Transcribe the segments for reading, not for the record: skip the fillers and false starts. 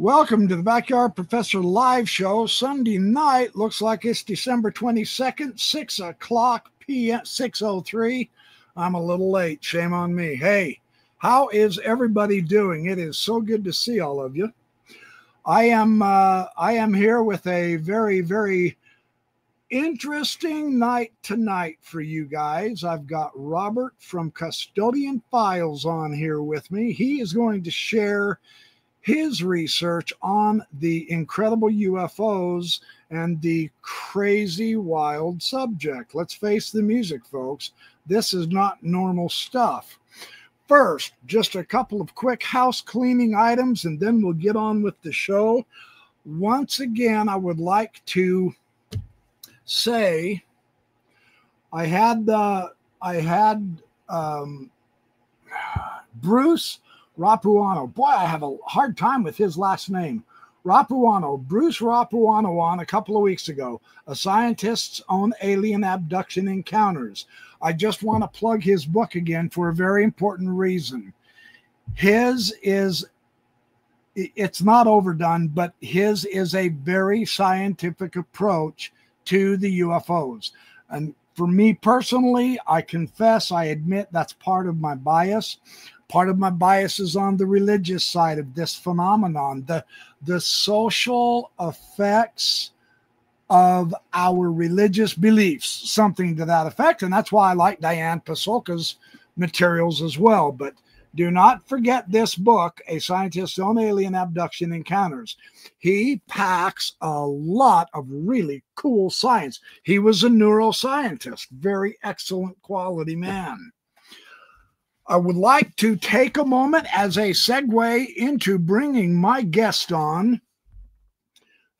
Welcome to the Backyard Professor live show. Sunday night, looks like it's December 22nd, 6 o'clock p.m., 6:03. I'm a little late. Shame on me. Hey, how is everybody doing? It is so good to see all of you. I am here with a very, very interesting night tonight for you guys. I've got Robert from Custodian Files on here with me. He is going to share his research on the incredible UFOs and the crazy wild subject. Let's face the music, folks. This is not normal stuff. First, just a couple of quick house cleaning items, and then we'll get on with the show. Once again, I would like to say I had Bruce Rapuano. Boy, I have a hard time with his last name. Rapuano, Bruce Rapuano, on a couple of weeks ago, A Scientist's Own Alien Abduction Encounters. I just want to plug his book again for a very important reason. His is, it's not overdone, but his is a very scientific approach to the UFOs. And for me personally, I confess, I admit that's part of my bias. Part of my bias is on the religious side of this phenomenon, the social effects of our religious beliefs, something to that effect. And that's why I like Diane Pasulka's materials as well. But do not forget this book, A Scientist's Own Alien Abduction Encounters. He packs a lot of really cool science. He was a neuroscientist, very excellent quality man. I would like to take a moment as a segue into bringing my guest on.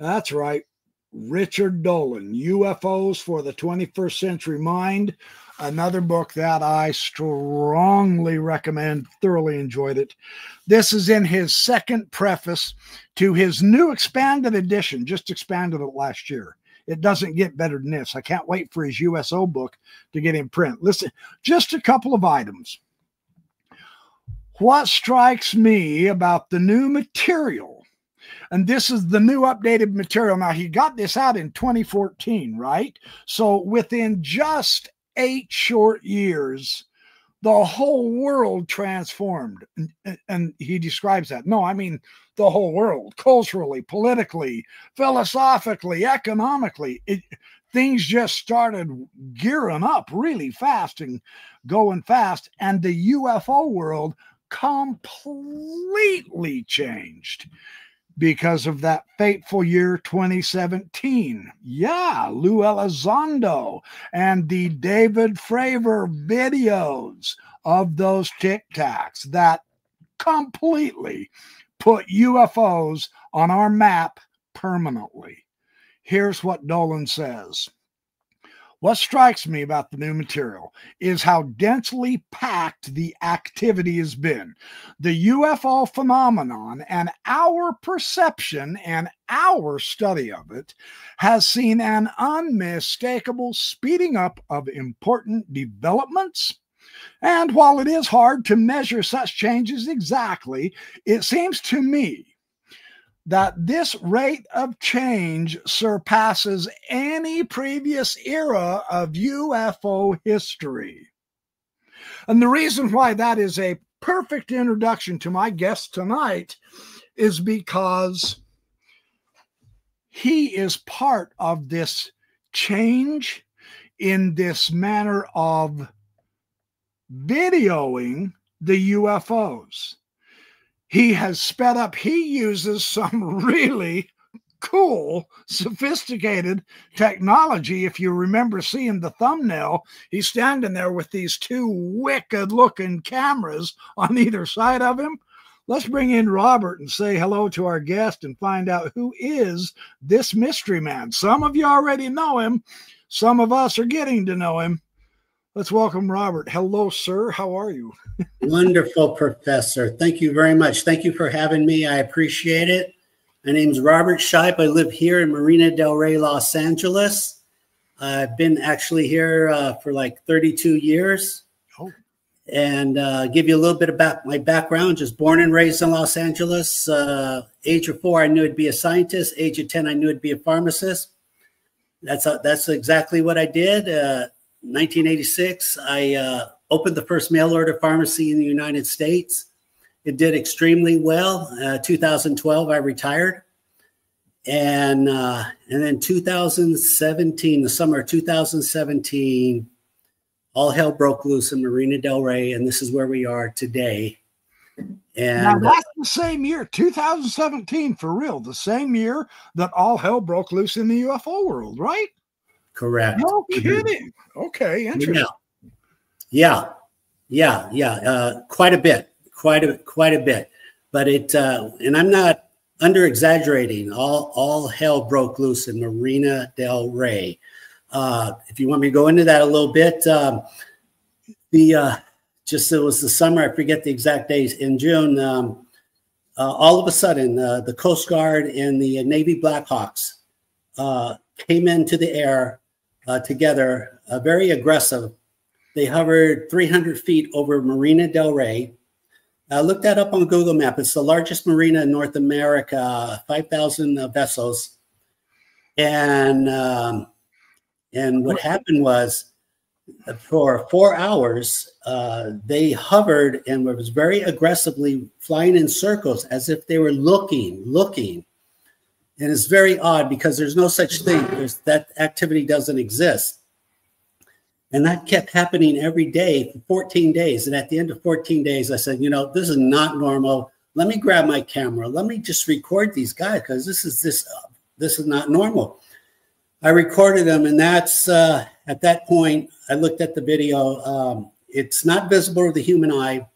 That's right, Richard Dolan, UFOs for the 21st Century Mind, another book that I strongly recommend, thoroughly enjoyed it. This is in his second preface to his new expanded edition, just expanded it last year. It doesn't get better than this. I can't wait for his USO book to get in print. Listen, just a couple of items. What strikes me about the new material, and this is the new updated material. Now, he got this out in 2014, right? So within just 8 short years, the whole world transformed. And he describes that. No, I mean the whole world, culturally, politically, philosophically, economically. Things just started gearing up really fast and going fast. And the UFO world completely changed because of that fateful year 2017. Yeah, Lou Elizondo and the David Fravor videos of those Tic Tacs that completely put UFOs on our map permanently. Here's what Dolan says. What strikes me about the new material is how densely packed the activity has been. The UFO phenomenon and our perception and our study of it has seen an unmistakable speeding up of important developments. And while it is hard to measure such changes exactly, it seems to me that this rate of change surpasses any previous era of UFO history. And the reason why that is a perfect introduction to my guest tonight is because he is part of this change in this manner of videoing the UFOs. He has sped up. He uses some really cool, sophisticated technology. If you remember seeing the thumbnail, he's standing there with these two wicked-looking cameras on either side of him. Let's bring in Robert and say hello to our guest and find out who is this mystery man. Some of you already know him. Some of us are getting to know him. Let's welcome Robert. Hello, sir. How are you? Wonderful, Professor. Thank you very much. Thank you for having me. I appreciate it. My name's Robert Shipe. I live here in Marina del Rey, Los Angeles. I've been actually here for like 32 years. Oh. and give you a little bit about my background. Just born and raised in Los Angeles. Age of 4, I knew I'd be a scientist. Age of 10, I knew I'd be a pharmacist. That's exactly what I did. 1986, I opened the first mail order pharmacy in the United States. It did extremely well. 2012, I retired. And then 2017, the summer of 2017, all hell broke loose in Marina Del Rey, and this is where we are today. And now that's the same year, 2017, for real, the same year that all hell broke loose in the UFO world, right? Correct. No kidding. Okay, interesting. Yeah. Quite a bit. But it, and I'm not under exaggerating. All hell broke loose in Marina Del Rey. If you want me to go into that a little bit, it was the summer, I forget the exact days, in June, all of a sudden, the Coast Guard and the Navy Blackhawks came into the air together, very aggressive. They hovered 300 feet over Marina Del Rey. Look that up on Google Map. It's the largest marina in North America, 5,000 vessels. And what happened was, for 4 hours, they hovered and was very aggressively flying in circles as if they were looking. And it's very odd because there's no such thing. That activity doesn't exist. And that kept happening every day for 14 days. And at the end of 14 days, I said, this is not normal. Let me grab my camera. Let me just record these guys because this is not normal. I recorded them, and that's at that point, I looked at the video. It's not visible to the human eye,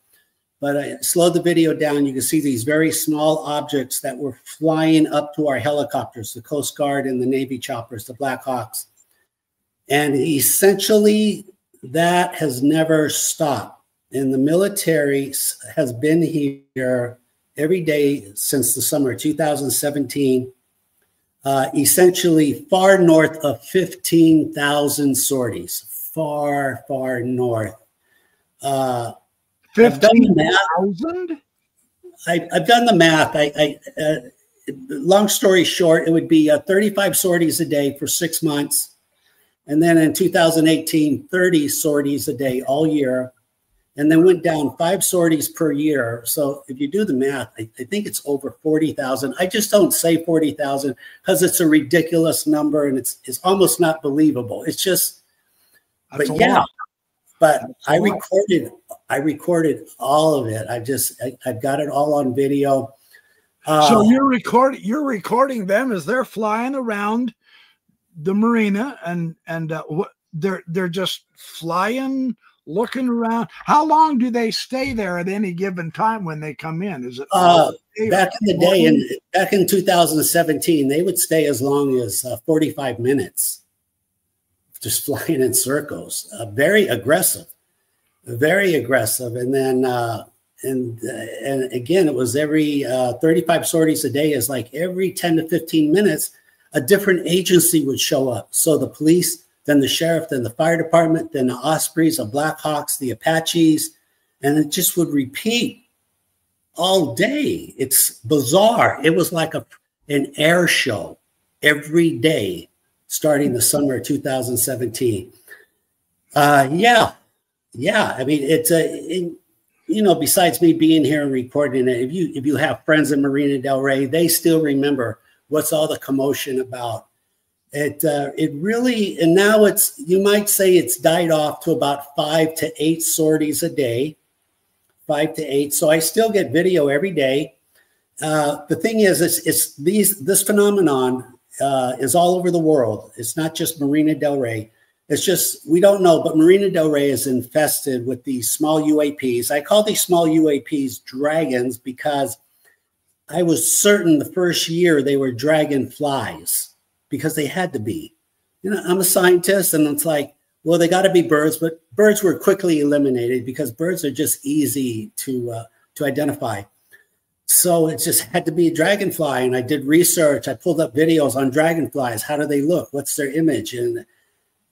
but I slowed the video down. You can see these very small objects that were flying up to our helicopters, the Coast Guard and the Navy choppers, the Blackhawks. And essentially, that has never stopped. And the military has been here every day since the summer of 2017. Essentially far north of 15,000 sorties, far north. 15,000? I've done the math. Long story short, it would be 35 sorties a day for 6 months. And then in 2018, 30 sorties a day all year. And then went down 5 sorties per year. So if you do the math, I think it's over 40,000. I just don't say 40,000 because it's a ridiculous number and it's almost not believable. It's just, but yeah. But I recorded all of it. I've got it all on video. So you're recording them as they're flying around the marina, and they're just flying, looking around. How long do they stay there at any given time when they come in? Is it back in the day, back in 2017, they would stay as long as 45 minutes, just flying in circles. Very aggressive. And then and again, it was every 35 sorties a day. Is like every 10 to 15 minutes, a different agency would show up. So the police, then the sheriff, then the fire department, then the Ospreys, the Blackhawks, the Apaches, and it just would repeat all day. It's bizarre. It was like an air show every day starting the summer of 2017. Yeah. I mean, it's besides me being here and recording it, if you have friends in Marina Del Rey, they still remember what's all the commotion about. It really, and now you might say it's died off to about 5 to 8 sorties a day, 5 to 8. So I still get video every day. The thing is, this phenomenon is all over the world. It's not just Marina Del Rey. It's just, we don't know, but Marina Del Rey is infested with these small UAPs. I call these small UAPs dragons because I was certain the first year they were dragonflies because they had to be. I'm a scientist, and it's like, well, they got to be birds, but birds were quickly eliminated because birds are just easy to identify. So it just had to be a dragonfly, and I did research. I pulled up videos on dragonflies. How do they look? What's their image?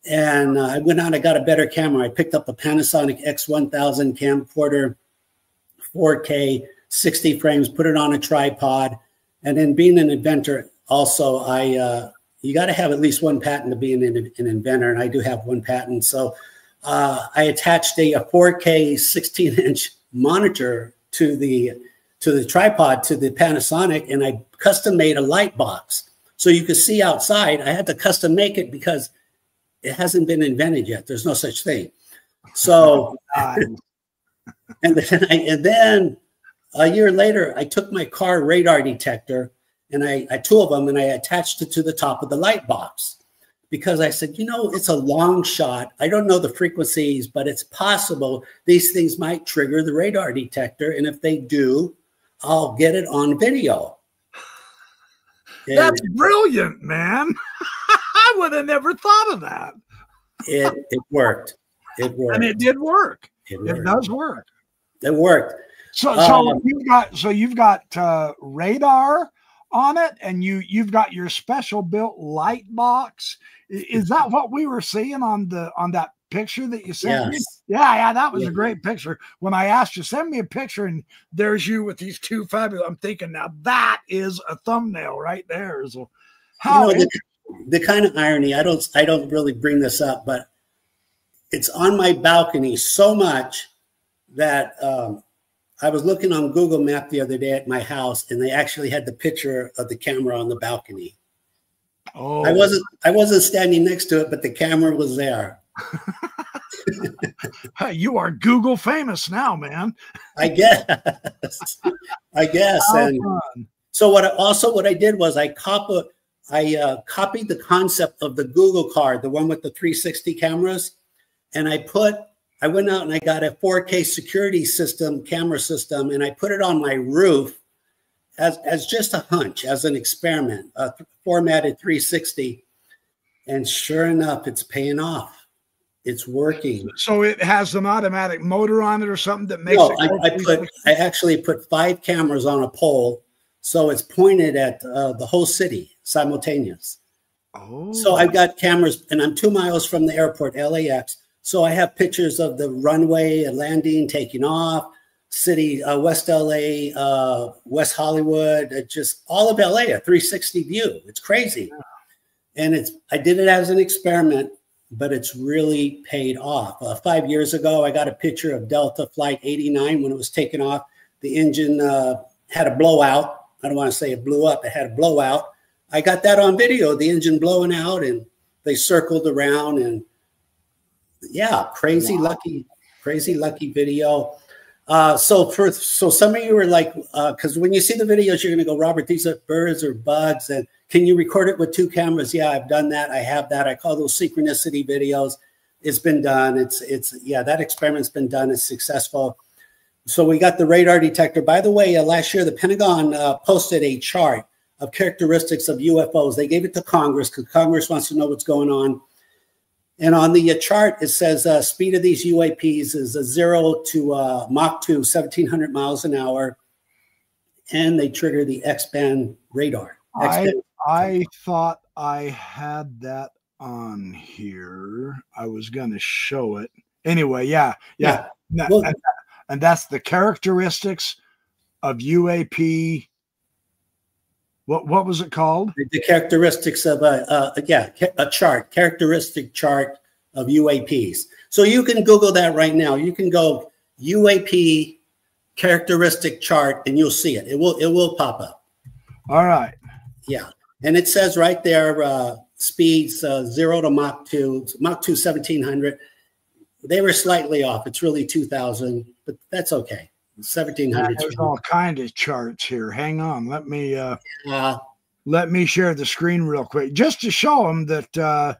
And I went out, I got a better camera. I picked up a Panasonic X1000 camcorder, 4K, 60 frames, put it on a tripod. And then being an inventor, also, you got to have at least one patent to be an inventor, and I do have one patent. So I attached a 4K 16-inch monitor to the tripod, to the Panasonic, and I custom made a light box so you could see outside. I had to custom make it because it hasn't been invented yet. There's no such thing. So, and then a year later, I took my car radar detector, and I two of them, and I attached it to the top of the light box because I said, you know, it's a long shot. I don't know the frequencies, but it's possible these things might trigger the radar detector. And if they do, I'll get it on video. And that's brilliant, man. I would have never thought of that. It worked. It worked. And it did work. It does work. It worked. So you've got radar on it, and you've got your special built light box. Is that what we were seeing on that picture that you sent me? Yeah, that was a great picture. When I asked you, send me a picture, and there's you with these two fabulous. I'm thinking, now that is a thumbnail right there. So how the kind of irony, I don't really bring this up, but it's on my balcony so much that I was looking on Google Map the other day at my house, and they actually had the picture of the camera on the balcony. Oh, I wasn't standing next to it, but the camera was there. Hey, you are Google famous now, man. I guess. And so what I did was I copied the concept of the Google card, the one with the 360 cameras, and I went out and I got a 4K security system, camera system, and I put it on my roof as just a hunch, as an experiment, a formatted 360. And sure enough, it's paying off. It's working. So it has an automatic motor on it or something that makes it. I actually put 5 cameras on a pole, so it's pointed at the whole city simultaneous. Oh. So I've got cameras, and I'm 2 miles from the airport, LAX. So I have pictures of the runway, landing, taking off, city, West LA, West Hollywood, just all of LA, a 360 view. It's crazy. And I did it as an experiment, but it's really paid off. 5 years ago, I got a picture of Delta Flight 89 when it was taken off. The engine had a blowout. I don't want to say it blew up. It had a blowout. I got that on video, the engine blowing out, and they circled around, and yeah, crazy lucky video. So some of you are like, because when you see the videos, you're going to go, Robert, these are birds or bugs, and can you record it with 2 cameras? Yeah, I've done that. I have that. I call those synchronicity videos. It's been done. That experiment's been done. It's successful. So we got the radar detector. By the way, last year the Pentagon posted a chart of characteristics of UFOs. They gave it to Congress because Congress wants to know what's going on. And on the chart, it says speed of these UAPs is 0 to Mach 2, 1,700 miles an hour. And they trigger the X-band radar. I thought I had that on here. I was going to show it. Anyway, yeah. And that's the characteristics of UAP. What was it called? The characteristics of a chart, characteristic chart of UAPs. So you can Google that right now. You can go UAP characteristic chart, and you'll see it. It will pop up. All right. Yeah, and it says right there speeds 0 to Mach 2, Mach 2 1,700. They were slightly off. It's really 2,000, but that's okay. 1,700. There's all kind of charts here. Hang on. Let me share the screen real quick just to show them that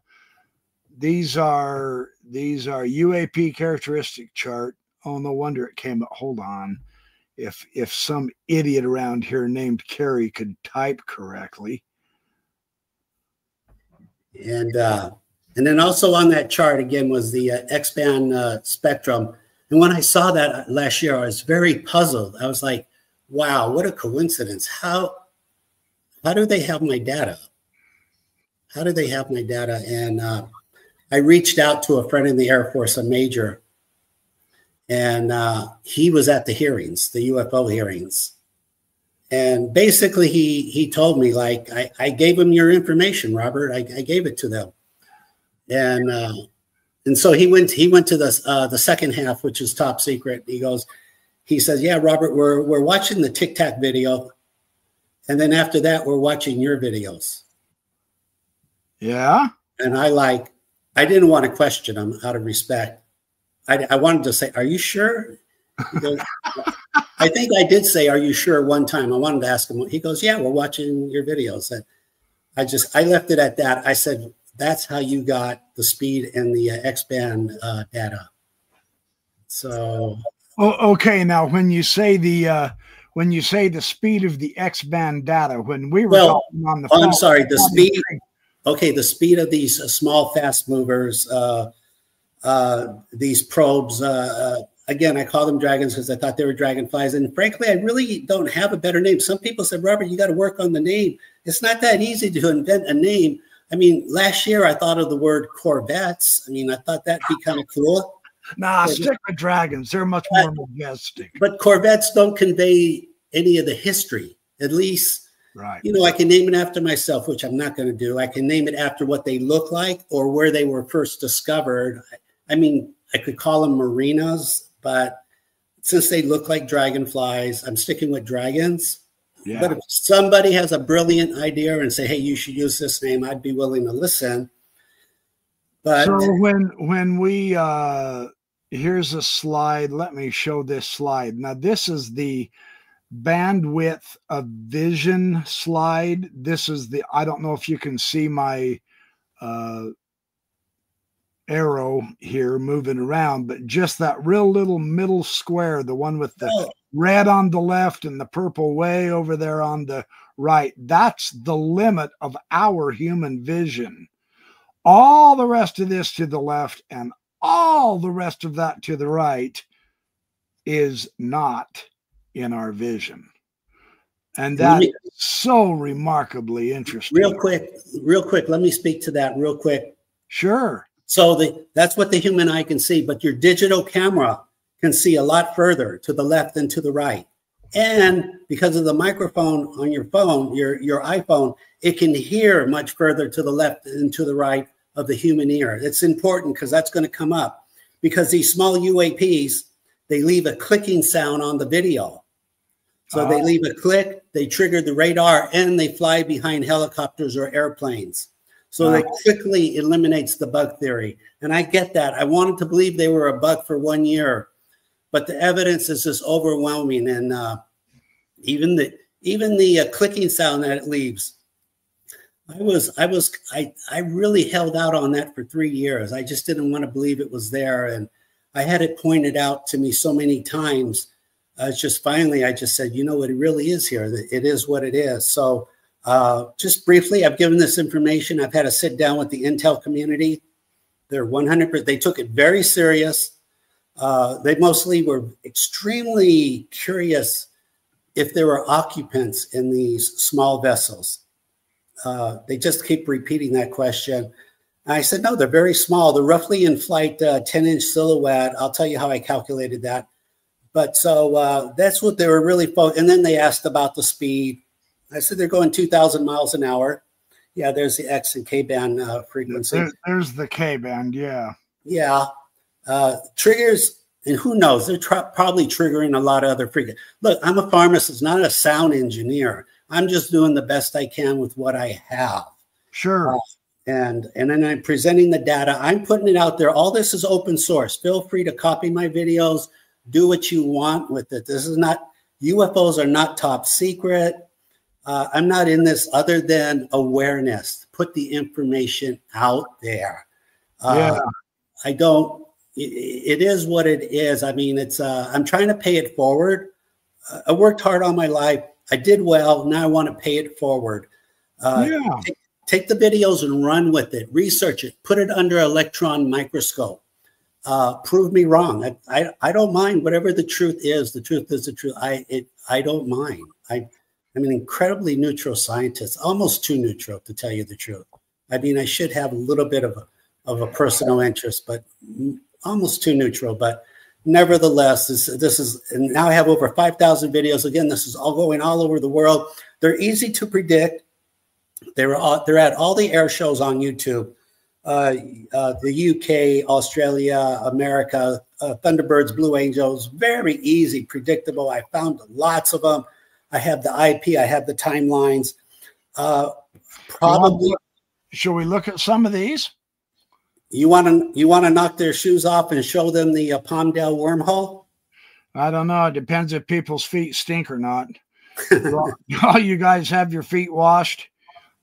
these are UAP characteristic chart. Oh, no wonder it came up. Hold on. If some idiot around here named Kerry could type correctly. And then also on that chart again was the X-band spectrum. And when I saw that last year, I was very puzzled. I was like, wow, what a coincidence. How do they have my data? How do they have my data? And I reached out to a friend in the Air Force, a major, and he was at the hearings, the UFO hearings. And basically he told me, like, I gave him your information, Robert. I gave it to them. And so he went to the second half, which is top secret. He says, yeah, Robert, we're watching the Tic Tac video. And then after that, we're watching your videos. Yeah. And I didn't want to question him out of respect. I wanted to say, are you sure? He goes, I think I did say, are you sure, one time. I wanted to ask him. He goes, yeah, we're watching your videos. And I left it at that. I said, that's how you got the speed and the X-band data. So. Oh, okay. Now, when you say the speed of the X-band data, when we were talking on the phone, I'm sorry, the speed. Okay, the speed of these small, fast movers, these probes. Again, I call them dragons because I thought they were dragonflies. And frankly, I really don't have a better name. Some people said, Robert, you got to work on the name. It's not that easy to invent a name. I mean, last year I thought of the word Corvettes. I mean, I thought that'd be kind of cool. Nah, stick with dragons. They're much more majestic. But Corvettes don't convey any of the history, at least. Right. You know, I can name it after myself, which I'm not going to do. I can name it after what they look like or where they were first discovered. I mean, I could call them marinas, but since they look like dragonflies, I'm sticking with dragons. Yeah. But if somebody has a brilliant idea and say, hey, you should use this name, I'd be willing to listen. But so when we here's a slide. Let me show this slide. Now, this is the bandwidth of vision slide. This is the, I don't know if you can see my arrow here moving around, but just that real little middle square, the one with the red on the left and the purple way over there on the right, that's the limit of our human vision. All the rest of this to the left and all the rest of that to the right is not in our vision. And that is so remarkably interesting. Real quick, let me speak to that real quick. Sure. So that's what the human eye can see, but your digital camera can see a lot further to the left and to the right. And because of the microphone on your phone, your iPhone, it can hear much further to the left and to the right of the human ear. It's important because that's going to come up, because these small UAPs, they leave a clicking sound on the video. So they leave a click, they trigger the radar, and they fly behind helicopters or airplanes. So that quickly eliminates the bug theory. And I get that. I wanted to believe they were a bug for 1 year, but the evidence is just overwhelming. And even the clicking sound that it leaves, I really held out on that for 3 years. I just didn't want to believe it was there. And I had it pointed out to me so many times. It's just finally, I just said, you know what, it really is here. It is what it is. So just briefly, I've given this information. I've had a sit down with the Intel community. They're 100%. They took it very serious. They mostly were extremely curious if there were occupants in these small vessels. They just keep repeating that question. And I said, no, they're very small. They're roughly in flight 10-inch silhouette. I'll tell you how I calculated that. But so that's what they were really focused. And then they asked about the speed. I said they're going 2,000 miles an hour. Yeah, there's the X and K band frequency. There's the K band, yeah. Yeah. Triggers, and who knows, they're probably triggering a lot of other frequencies. Look, I'm a pharmacist, not a sound engineer. I'm just doing the best I can with what I have. Sure. And then I'm presenting the data. I'm putting it out there. All this is open source. Feel free to copy my videos. Do what you want with it. This is not, UFOs are not top secret. I'm not in this other than awareness. Put the information out there. Yeah. I don't, it is what it is. I mean, it's, I'm trying to pay it forward. I worked hard all my life. I did well. Now I want to pay it forward. Take the videos and run with it. Research it. Put it under an electron microscope. Prove me wrong. I don't mind whatever the truth is. The truth is the truth. I don't mind. I'm an incredibly neutral scientist, almost too neutral to tell you the truth. I mean, I should have a little bit of a of a personal interest, but almost too neutral. But nevertheless, this is, and now I have over 5,000 videos. Again, this is all going all over the world. They're easy to predict. They're at all the air shows on YouTube. The UK, Australia, America, Thunderbirds, Blue Angels, very easy, predictable. I found lots of them. I have the IP, I have the timelines. Probably. Shall we look at some of these? You want to knock their shoes off and show them the Palmdale wormhole? I don't know. It depends if people's feet stink or not. All you guys have your feet washed.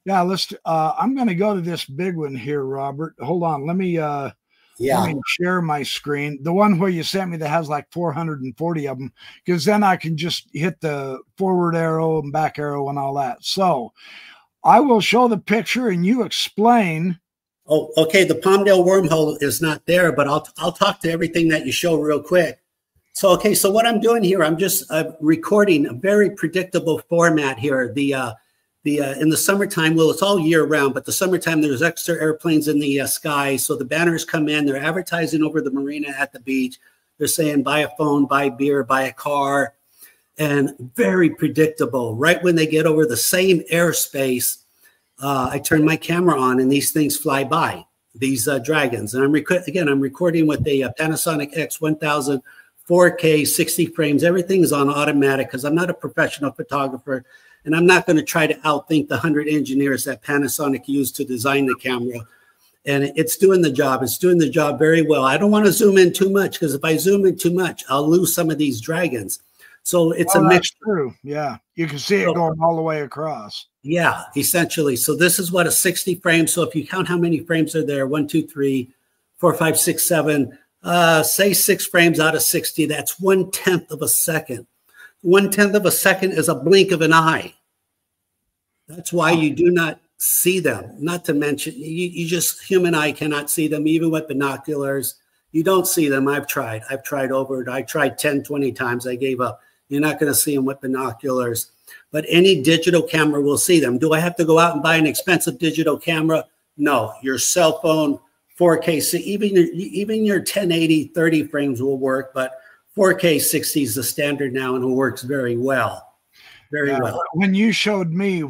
Yeah, let's. I'm going to go to this big one here, Robert. Hold on. Let me share my screen. The one where you sent me that has like 440 of them, because then I can just hit the forward arrow and back arrow and all that. So I will show the picture and you explain. Oh, okay. The Palmdale wormhole is not there, but I'll talk to everything that you show real quick. So, okay. So what I'm doing here, I'm just recording a very predictable format here. In the summertime, well, it's all year round, but the summertime, there's extra airplanes in the sky. So the banners come in, they're advertising over the marina at the beach. They're saying, buy a phone, buy beer, buy a car, and very predictable. Right when they get over the same airspace, I turn my camera on and these things fly by, these dragons. And I'm recording with a Panasonic X1000, 4K, 60 frames. Everything is on automatic because I'm not a professional photographer. And I'm not going to try to outthink the 100 engineers that Panasonic used to design the camera. And it's doing the job. It's doing the job very well. I don't want to zoom in too much because if I zoom in too much, I'll lose some of these dragons. So it's a mixture. True. Yeah. You can see it going all the way across. Yeah, essentially. So this is what a 60 frames. So if you count how many frames are there, 1, 2, 3, 4, 5, 6, 7, say 6 frames out of 60, that's 1/10 of a second. 1/10 of a second is a blink of an eye. That's why you do not see them. Not to mention, you just, human eye cannot see them, even with binoculars. You don't see them. I've tried over it. I tried 10, 20 times. I gave up. You're not going to see them with binoculars. But any digital camera will see them. Do I have to go out and buy an expensive digital camera? No. Your cell phone, 4K, so even your 1080, 30 frames will work, but 4K 60 is the standard now, and it works very well. Very well. When you showed me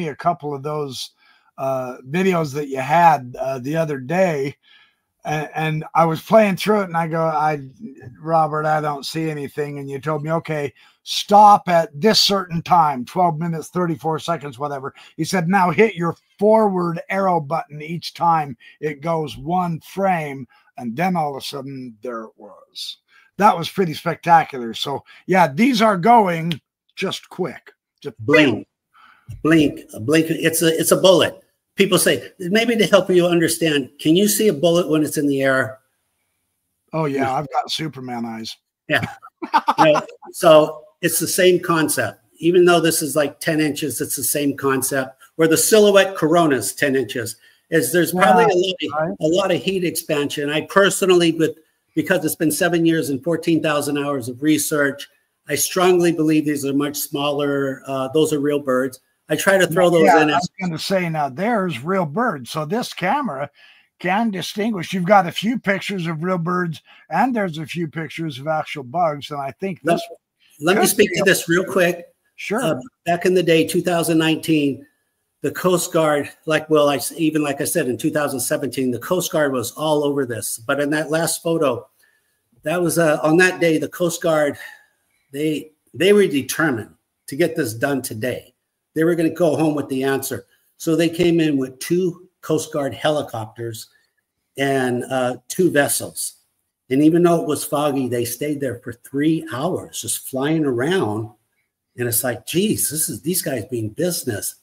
a couple of those videos that you had the other day, and I was playing through it, and I go, Robert, I don't see anything. And you told me, okay, stop at this certain time, 12 minutes, 34 seconds, whatever. He said, now hit your forward arrow button each time it goes 1 frame. And then all of a sudden there it was. That was pretty spectacular. So yeah, these are going just quick. Just blink, blink. It's a bullet. People say, maybe to help you understand, can you see a bullet when it's in the air? Oh yeah, I've got Superman eyes. Yeah. So it's the same concept. Even though this is like 10 inches, it's the same concept. Where the silhouette Corona is 10 inches. There's probably a lot of heat expansion. I personally, because it's been 7 years and 14,000 hours of research, I strongly believe these are much smaller. Those are real birds. I try to throw those in. I was going to say, now there's real birds. So this camera can distinguish. You've got a few pictures of real birds, and there's a few pictures of actual bugs. And I think this. Let me speak to this real quick. Sure. Back in the day, 2019, the Coast Guard, like I said, in 2017, the Coast Guard was all over this. But in that last photo, that was on that day, the Coast Guard, they were determined to get this done today. They were going to go home with the answer. So they came in with 2 Coast Guard helicopters and 2 vessels. And even though it was foggy, they stayed there for 3 hours just flying around. And it's like, geez, these guys mean business.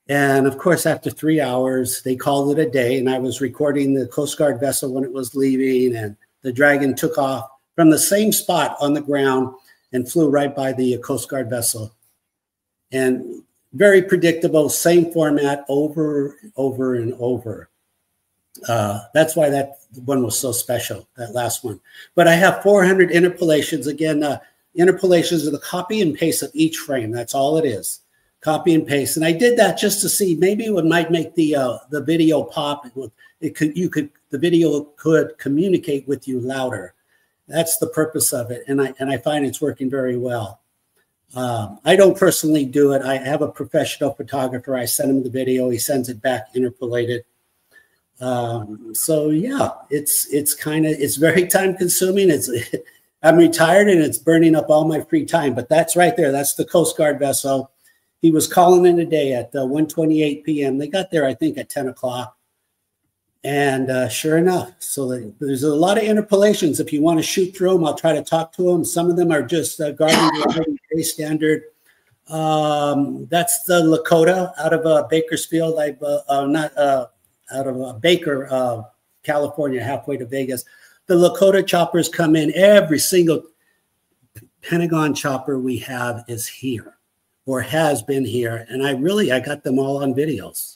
And of course, after 3 hours, they called it a day. And I was recording the Coast Guard vessel when it was leaving. And the Dragon took off from the same spot on the ground and flew right by the Coast Guard vessel. And very predictable, same format over and over. That's why that one was so special, that last one. But I have 400 interpolations. Again, interpolations are the copy and paste of each frame. That's all it is. copy and paste. And I did that just to see maybe it might make the video pop. The video could communicate with you louder. That's the purpose of it. And I find it's working very well. I don't personally do it. I have a professional photographer. I send him the video. He sends it back interpolated. So yeah, it's very time consuming. I'm retired and it's burning up all my free time, but that's right there. That's the Coast Guard vessel. He was calling in today at 1:28 p.m. They got there, I think, at 10 o'clock. And sure enough, so there's a lot of interpolations. If you want to shoot through them, I'll try to talk to them. Some of them are just guarding the standard. That's the Lakota out of Bakersfield. Out of Baker, California, halfway to Vegas. The Lakota choppers come in. Every single Pentagon chopper we have is here or has been here. And I got them all on videos.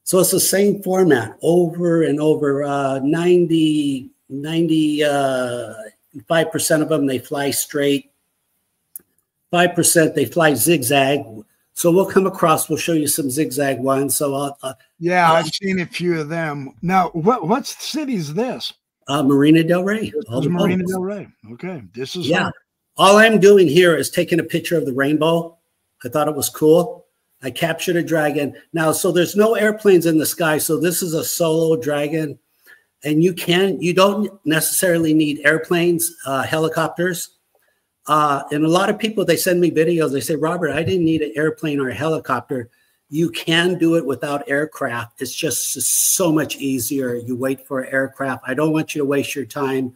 So it's the same format over and over. 95% of them, they fly straight. 5%, they fly zigzag. So we'll come across, we'll show you some zigzag ones. So yeah, I've seen a few of them. Now, what city is this? Marina Del Rey. Marina Del Rey. Okay. This is all I'm doing here is taking a picture of the rainbow. I thought it was cool. I captured a dragon. Now, so there's no airplanes in the sky. So this is a solo dragon. And you don't necessarily need airplanes, helicopters. And a lot of people, they send me videos. They say, Robert, I didn't need an airplane or a helicopter. You can do it without aircraft. It's just so much easier. You wait for aircraft. I don't want you to waste your time.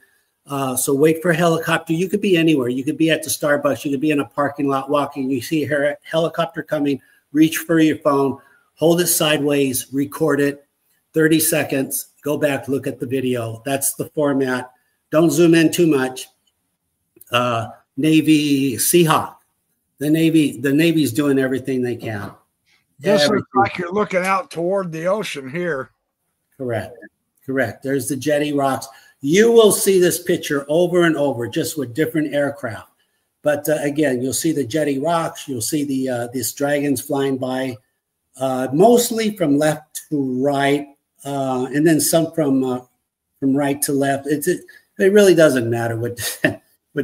So wait for a helicopter. You could be anywhere. You could be at the Starbucks. You could be in a parking lot walking. You see a helicopter coming, reach for your phone, hold it sideways, record it, 30 seconds, go back, look at the video. That's the format. Don't zoom in too much. Navy Seahawk. The Navy's doing everything they can. This looks like you're looking out toward the ocean here. Correct. There's the jetty rocks. You will see this picture over and over, just with different aircraft. But again, you'll see the jetty rocks. You'll see these dragons flying by, mostly from left to right, and then some from right to left. It really doesn't matter what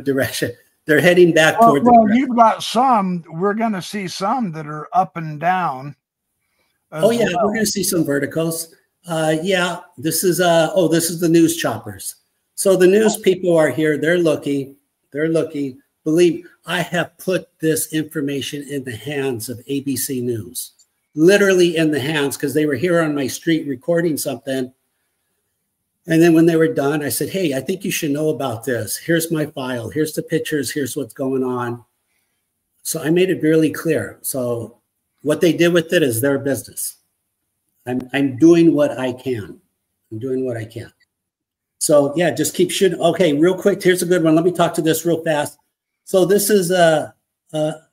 direction. They're heading back toward the well, you've got some. We're going to see some that are up and down. Oh, yeah. Well. We're going to see some verticals. Yeah. This is the news choppers. So the news people are here. They're looking. Believe I have put this information in the hands of ABC News. Literally in the hands, because they were here on my street recording something. And then when they were done, I said, hey, I think you should know about this. Here's my file. Here's the pictures. Here's what's going on. So I made it really clear. So what they did with it is their business. I'm doing what I can. So yeah, just keep shooting. Okay, real quick. Here's a good one. Let me talk to this real fast. So this is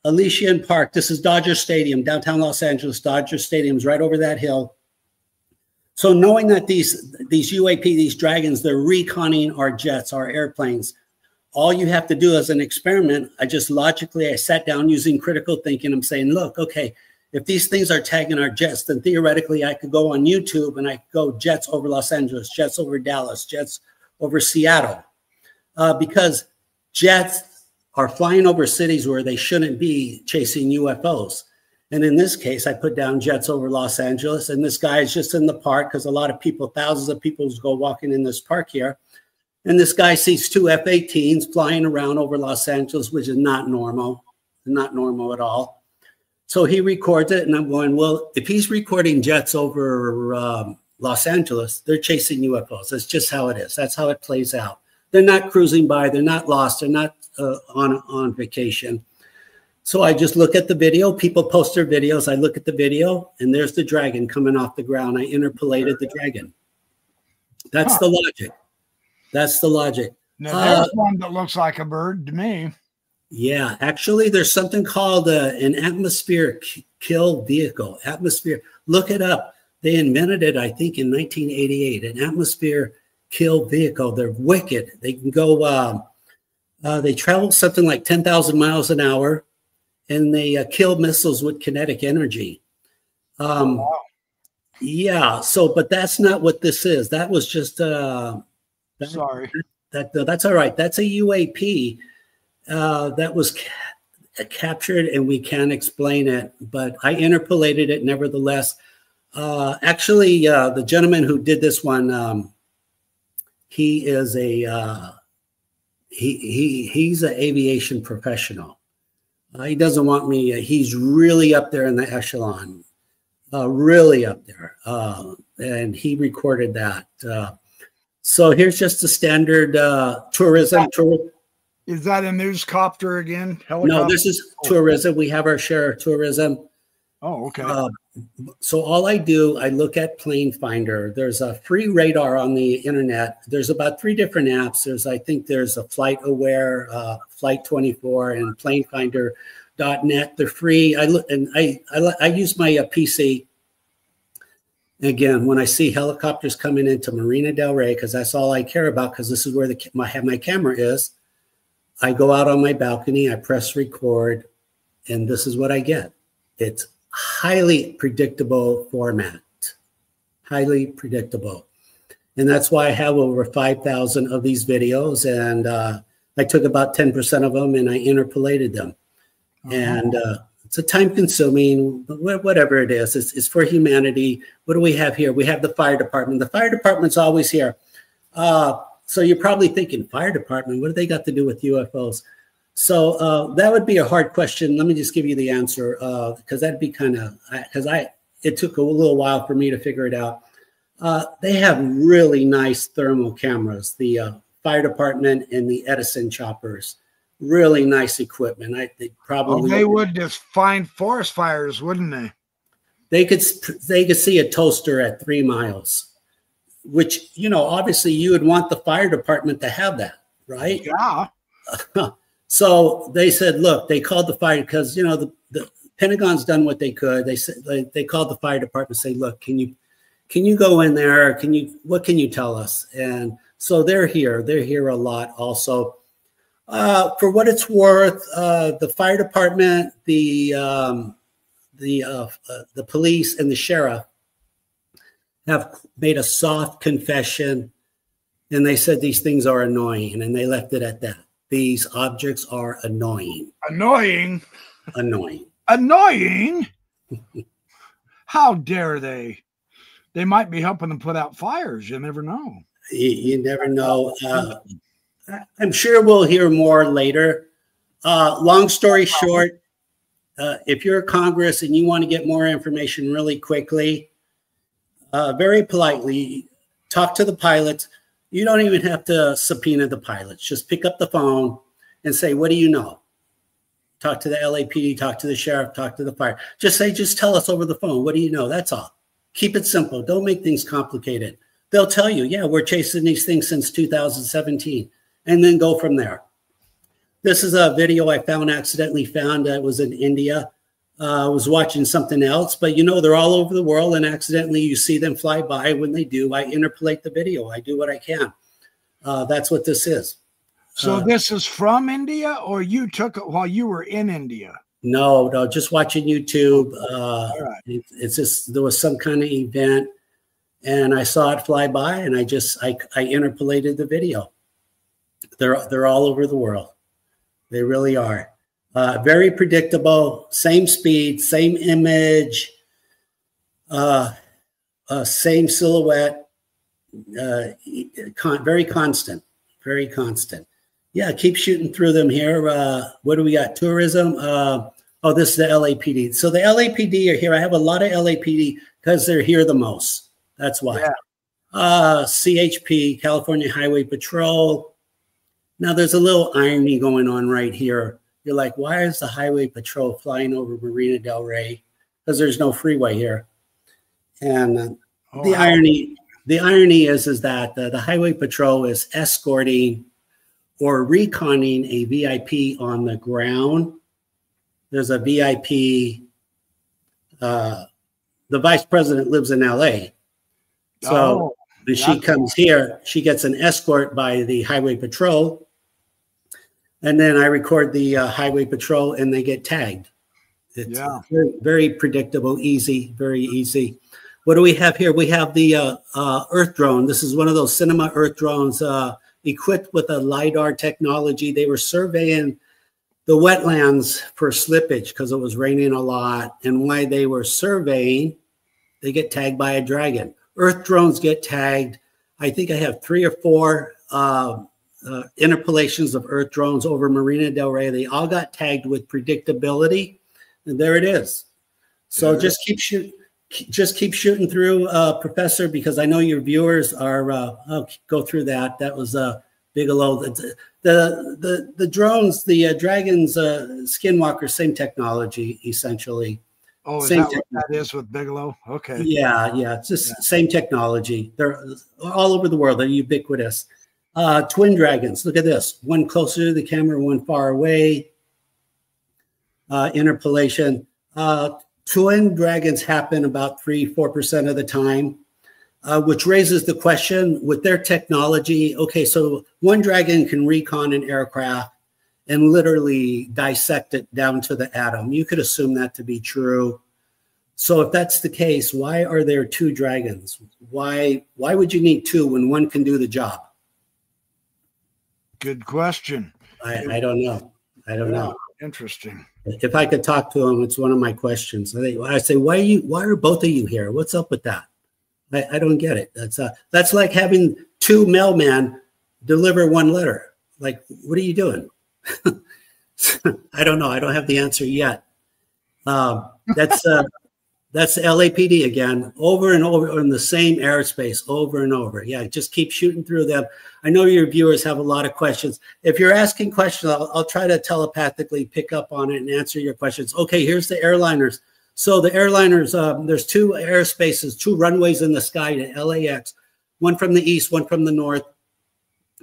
Elysian Park. This is Dodger Stadium, downtown Los Angeles. Dodger Stadium's right over that hill. So knowing that these UAP, these dragons, they're reconning our jets, our airplanes, all you have to do as an experiment, I sat down using critical thinking. I'm saying, look, okay, if these things are tagging our jets, then theoretically I could go on YouTube and I could go jets over Los Angeles, jets over Dallas, jets over Seattle, because jets are flying over cities where they shouldn't be chasing UFOs. And in this case, I put down jets over Los Angeles, and this guy is just in the park because a lot of people, thousands of people go walking in this park here. And this guy sees two F-18s flying around over Los Angeles, which is not normal at all. So he records it, and I'm going, well, if he's recording jets over Los Angeles, they're chasing UFOs. That's just how it is. That's how it plays out. They're not cruising by. They're not lost. They're not on vacation. So I just look at the video. People post their videos. I look at the video, and there's the dragon coming off the ground. I interpolated the dragon. That's the logic. That's the logic. Now, there's one that looks like a bird to me. Yeah, actually, there's something called an atmosphere kill vehicle. Atmosphere. Look it up. They invented it, I think, in 1988. An atmosphere kill vehicle. They're wicked. They can go. They travel something like 10,000 miles an hour. and they kill missiles with kinetic energy. Wow. Yeah. So, but that's not what this is. That was just Sorry. That's all right. That's a UAP that was captured, and we can't explain it, but I interpolated it nevertheless. Actually, the gentleman who did this one, he is a he's an aviation professional. He doesn't want me. He's really up there in the echelon, really up there, and he recorded that. So here's just a standard tourism tour. Is that a news copter again? Helicopter? No, this is tourism. We have our share of tourism. Oh, okay. So all I do, I look at Plane Finder. There's a free radar on the internet. There's about 3 different apps. I think there's a Flight Aware, Flight 24, and planefinder.net. They're free. I look and I use my PC. Again, when I see helicopters coming into Marina Del Rey, because that's all I care about, because this is where my camera is. I go out on my balcony, I press record, and this is what I get. It's highly predictable format, highly predictable. And that's why I have over 5,000 of these videos, and I took about 10% of them and I interpolated them. And it's a time consuming, whatever it is, it's for humanity. What do we have here? We have the fire department. The fire department's always here. So you're probably thinking, fire department, what do they got to do with UFOs? So that would be a hard question. Let me just give you the answer, because that'd be kind of, it took a little while for me to figure it out. They have really nice thermal cameras, the fire department and the Edison choppers. Really nice equipment. They probably they would just find forest fires, wouldn't they? They could see a toaster at 3 miles, which, you know, obviously you would want the fire department to have that, right? Yeah. So they said, look, they called the fire because, you know, the Pentagon's done what they could. They said they called the fire department and say, look, can you go in there? What can you tell us? And so they're here. They're here a lot also. For what it's worth, the fire department, the police, and the sheriff have made a soft confession, and they said these things are annoying, and they left it at that. These objects are annoying. Annoying? Annoying. Annoying? How dare they? They might be helping them put out fires. You never know. You never know. I'm sure we'll hear more later. Long story short, if you're Congress and you want to get more information really quickly, very politely, talk to the pilots. You don't even have to subpoena the pilots. Just pick up the phone and say, what do you know? Talk to the LAPD, talk to the sheriff, talk to the fire. Just say, just tell us over the phone. What do you know? That's all. Keep it simple. Don't make things complicated. They'll tell you, yeah, we're chasing these things since 2017, and then go from there. This is a video I accidentally found that was in India. I was watching something else, but you know, they're all over the world, and accidentally you see them fly by. When they do, I interpolate the video. I do what I can. That's what this is. So this is from India, or you took it while you were in India? No, just watching YouTube. All right. It's just, there was some kind of event, and I saw it fly by, and I interpolated the video. They're all over the world. They really are. Very predictable, same speed, same image, same silhouette, very constant, very constant. Yeah, keep shooting through them here. What do we got? Tourism. Oh, this is the LAPD. So the LAPD are here. I have a lot of LAPD because they're here the most. That's why. Yeah. CHP, California Highway Patrol. Now, there's a little irony going on right here. You're like, why is the Highway Patrol flying over Marina Del Rey? Because there's no freeway here. And the irony is that the Highway Patrol is escorting or reconning a VIP on the ground. There's a VIP. The vice president lives in LA. So when she comes here, she gets an escort by the Highway Patrol. And then I record the Highway Patrol, and they get tagged. It's very, very predictable, easy, very easy. What do we have here? We have the Earth drone. This is one of those cinema Earth drones equipped with a LiDAR technology. They were surveying the wetlands for slippage because it was raining a lot. And while they were surveying, they get tagged by a dragon. Earth drones get tagged. I think I have 3 or 4 interpolations of Earth drones over Marina del Rey. They all got tagged with predictability. And there it is. So just keep shooting through, Professor, because I know your viewers are. I'll go through that. That was Bigelow. The drones, the dragons, Skinwalker, same technology essentially. Oh, is same that what that is with Bigelow? Okay. Yeah, it's just same technology. They're all over the world. They're ubiquitous. Twin dragons. Look at this. One closer to the camera, one far away. Interpolation. Twin dragons happen about 3-4% of the time, which raises the question with their technology. Okay, so one dragon can recon an aircraft and literally dissect it down to the atom. You could assume that to be true. So if that's the case, why are there 2 dragons? Why would you need 2 when one can do the job? Good question. I don't know. I don't know. Interesting. If I could talk to him, it's one of my questions. I say, why are both of you here? What's up with that? I don't get it. That's like having 2 mailmen deliver 1 letter. Like, what are you doing? I don't know. I don't have the answer yet. That's LAPD again, over and over in the same airspace, over and over. Yeah, just keep shooting through them. I know your viewers have a lot of questions. If you're asking questions, I'll try to telepathically pick up on it and answer your questions. Okay, here's the airliners. So the airliners, there's 2 airspaces, 2 runways in the sky to LAX, one from the east, one from the north.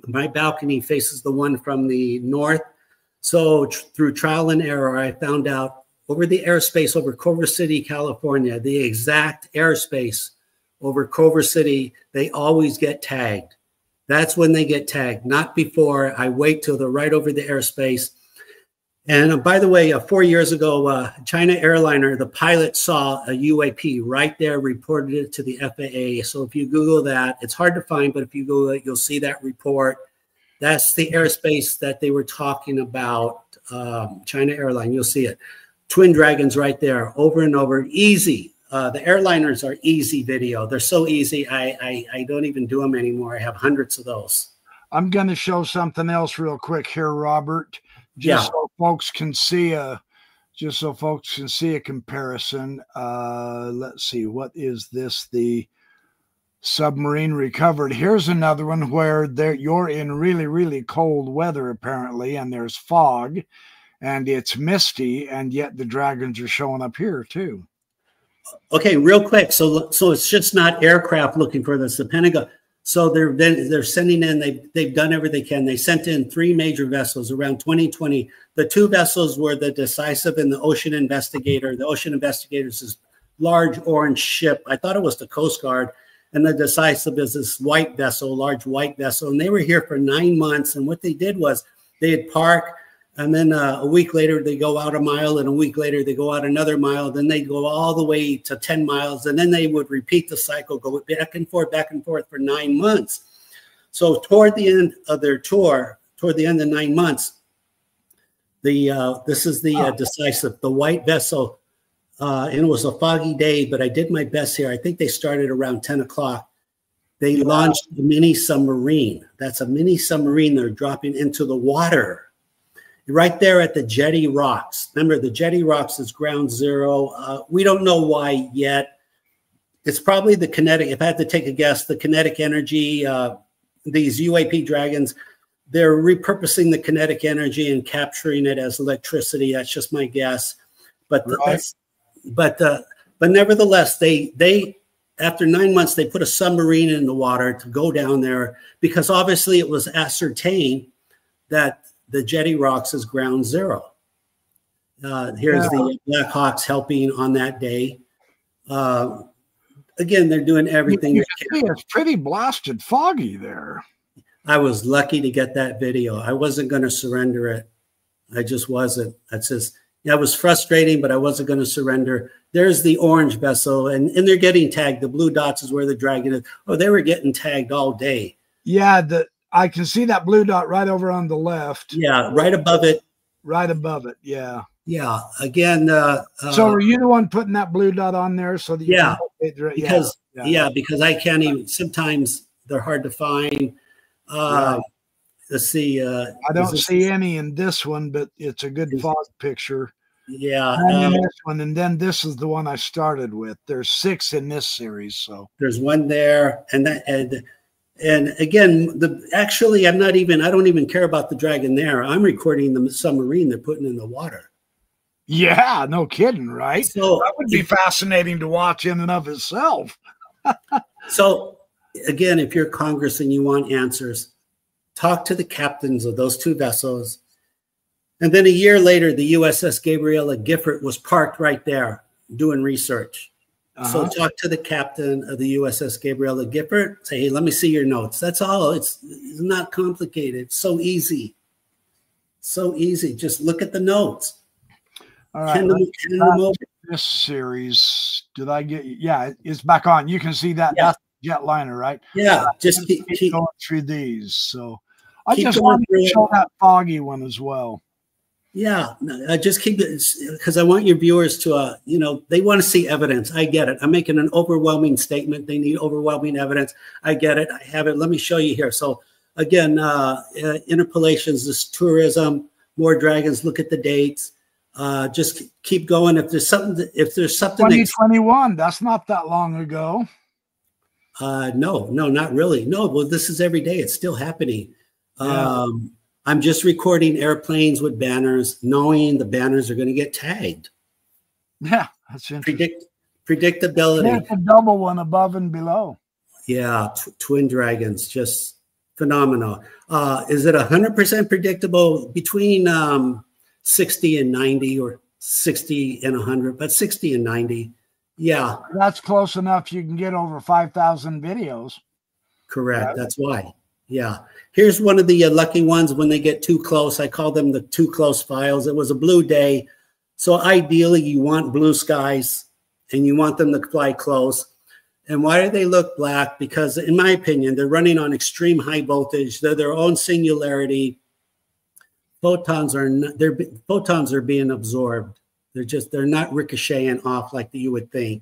My balcony faces the one from the north. So through trial and error, I found out over the airspace over Culver City, California, the exact airspace over Culver City, they always get tagged. That's when they get tagged, not before. I wait till they're right over the airspace. And by the way, 4 years ago, China airliner, the pilot saw a UAP right there, reported it to the FAA. So if you Google that, it's hard to find, but if you Google it, you'll see that report. That's the airspace that they were talking about, China airline. You'll see it. Twin dragons right there, over and over. Easy. The airliners are easy video. They're so easy. I don't even do them anymore. I have hundreds of those. I'm going to show something else real quick here, Robert, so folks can see a comparison. Let's see. What is this? The submarine recovered. Here's another one where you're in really, really cold weather, apparently, and there's fog. And it's misty, and yet the dragons are showing up here too. Okay, real quick. So it's just not aircraft looking for this. The Pentagon. So they're sending in. They've done everything they can. They sent in 3 major vessels around 2020. The 2 vessels were the Decisive and the Ocean Investigator. The Ocean Investigator is this large orange ship. I thought it was the Coast Guard, and the Decisive is this white vessel, large white vessel. And they were here for 9 months. And what they did was they'd park. And then a week later, they go out a mile, and a week later, they go out another mile. Then they go all the way to 10 miles, and then they would repeat the cycle, go back and forth for 9 months. So toward the end of their tour, toward the end of 9 months, this is the Decisive, the white vessel, and it was a foggy day, but I did my best here. I think they started around 10 o'clock. They launched a mini submarine. That's a mini submarine they're dropping into the water. Right there at the Jetty Rocks. Remember, the Jetty Rocks is ground zero. We don't know why yet. It's probably the kinetic, if I had to take a guess, the kinetic energy, these UAP dragons, they're repurposing the kinetic energy and capturing it as electricity. That's just my guess. But nevertheless, they after 9 months, they put a submarine in the water to go down there because obviously it was ascertained that the Jetty Rocks is ground zero. Here's the Black Hawks helping on that day. Again, they're doing everything. It's pretty blasted foggy there. I was lucky to get that video. I wasn't going to surrender it. I just wasn't. That's just, Yeah, it was frustrating, but I wasn't going to surrender. There's the orange vessel, and they're getting tagged. The blue dots is where the dragon is. Oh, they were getting tagged all day. Yeah, I can see that blue dot right over on the left. Yeah, right above it. Right above it, yeah. Yeah, again. So are you the one putting that blue dot on there so that you yeah, can because because I can't even. Sometimes they're hard to find. Right. Let's see. I don't see any in this one, but it's a good fog picture. Yeah, and this one, and then this is the one I started with. There's 6 in this series, so there's one there, and again, actually, I don't even care about the dragon there. I'm recording the submarine they're putting in the water. Yeah, no kidding, right? So that would be fascinating to watch in and of itself. So again, if you're Congress and you want answers, talk to the captains of those 2 vessels. And then a year later, the USS Gabriella Gifford was parked right there doing research. So talk to the captain of the USS Gabriella Gifford. Say, hey, let me see your notes. That's all. It's not complicated. It's so easy. So easy. Just look at the notes. All right. This series, did I get? Yeah, it's back on. You can see that. Yeah. That's jetliner, right? Yeah. Just keep going through these. So I just wanted to show that foggy one as well. Yeah, I just keep it because I want your viewers to, they want to see evidence. I get it. I'm making an overwhelming statement. They need overwhelming evidence. I get it. I have it. Let me show you here. So again, interpolations, this tourism, more dragons. Look at the dates. Just keep going. If there's something, 2021. That's not that long ago. No, not really. No, well, this is every day. It's still happening. Yeah. I'm just recording airplanes with banners, knowing the banners are going to get tagged. Yeah, that's interesting. Predictability. There's a double one above and below. Yeah, twin dragons, just phenomenal. Is it 100% predictable? Between 60 and 90, or 60 and 100, but 60 and 90. Yeah. That's close enough. You can get over 5,000 videos. Correct. Right? That's why. Yeah. Here's one of the lucky ones when they get too close. I call them the too close files. It was a blue day. So ideally, you want blue skies and you want them to fly close. And why do they look black? Because in my opinion, they're running on extreme high voltage. They're their own singularity. Photons are being absorbed. They're not ricocheting off like you would think.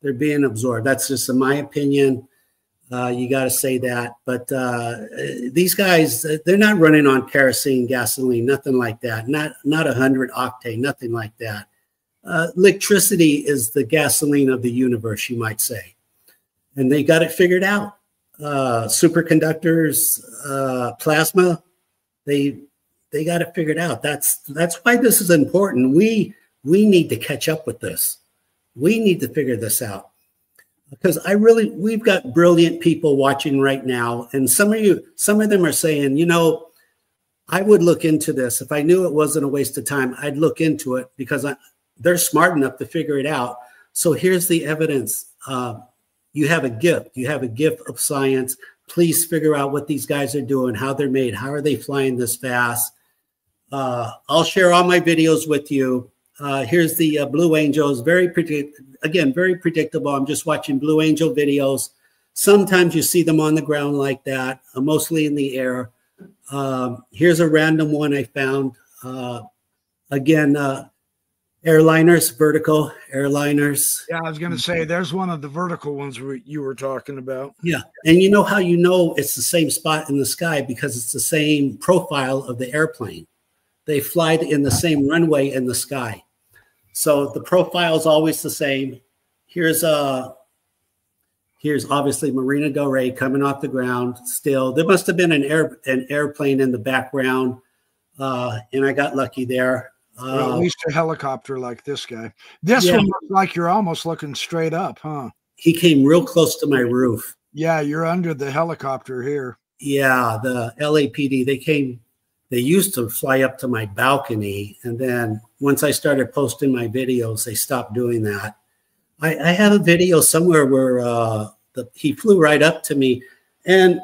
They're being absorbed. That's just in my opinion. You got to say that. But these guys, they're not running on kerosene, gasoline, nothing like that. Not 100 octane, nothing like that. Electricity is the gasoline of the universe, you might say. And they got it figured out. Superconductors, plasma, they got it figured out. That's why this is important. We need to catch up with this. We need to figure this out. Because we've got brilliant people watching right now. And some of them are saying, I would look into this. If I knew it wasn't a waste of time, I'd look into it because they're smart enough to figure it out. So here's the evidence. You have a gift. You have a gift of science. Please figure out what these guys are doing, how they're made, how are they flying this fast. I'll share all my videos with you. Here's the Blue Angels, very predictable. I'm just watching Blue Angel videos. Sometimes you see them on the ground like that, mostly in the air. Here's a random one I found. Airliners, vertical airliners. Yeah, I was going to say, there's one of the vertical ones you were talking about. Yeah, and you know how you know it's the same spot in the sky? Because it's the same profile of the airplane. They fly in the same runway in the sky. So the profile is always the same. Here's obviously Marina Del Rey coming off the ground still. There must have been an airplane in the background, and I got lucky there. Well, at least a helicopter like this guy. This one looks like you're almost looking straight up, huh? He came real close to my roof. Yeah, you're under the helicopter here. Yeah, the LAPD, they used to fly up to my balcony, and then once I started posting my videos, they stopped doing that. I have a video somewhere where he flew right up to me, and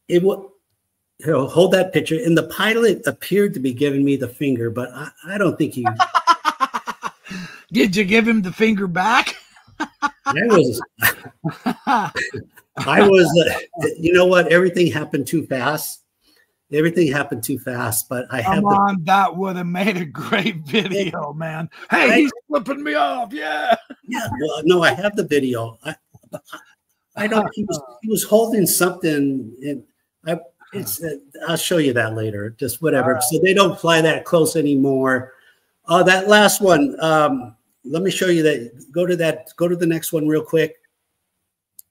it would hold that picture. And the pilot appeared to be giving me the finger, but I don't think he. Did you give him the finger back? I was, you know what? Everything happened too fast. Everything happened too fast, but I have that would have made a great video, man. Hey, he's flipping me off. Yeah. Yeah. Well, no, I have the video. I don't, he was holding something, and I'll show you that later, just whatever. Right. So they don't fly that close anymore. That last one, let me show you that. Go to the next one real quick.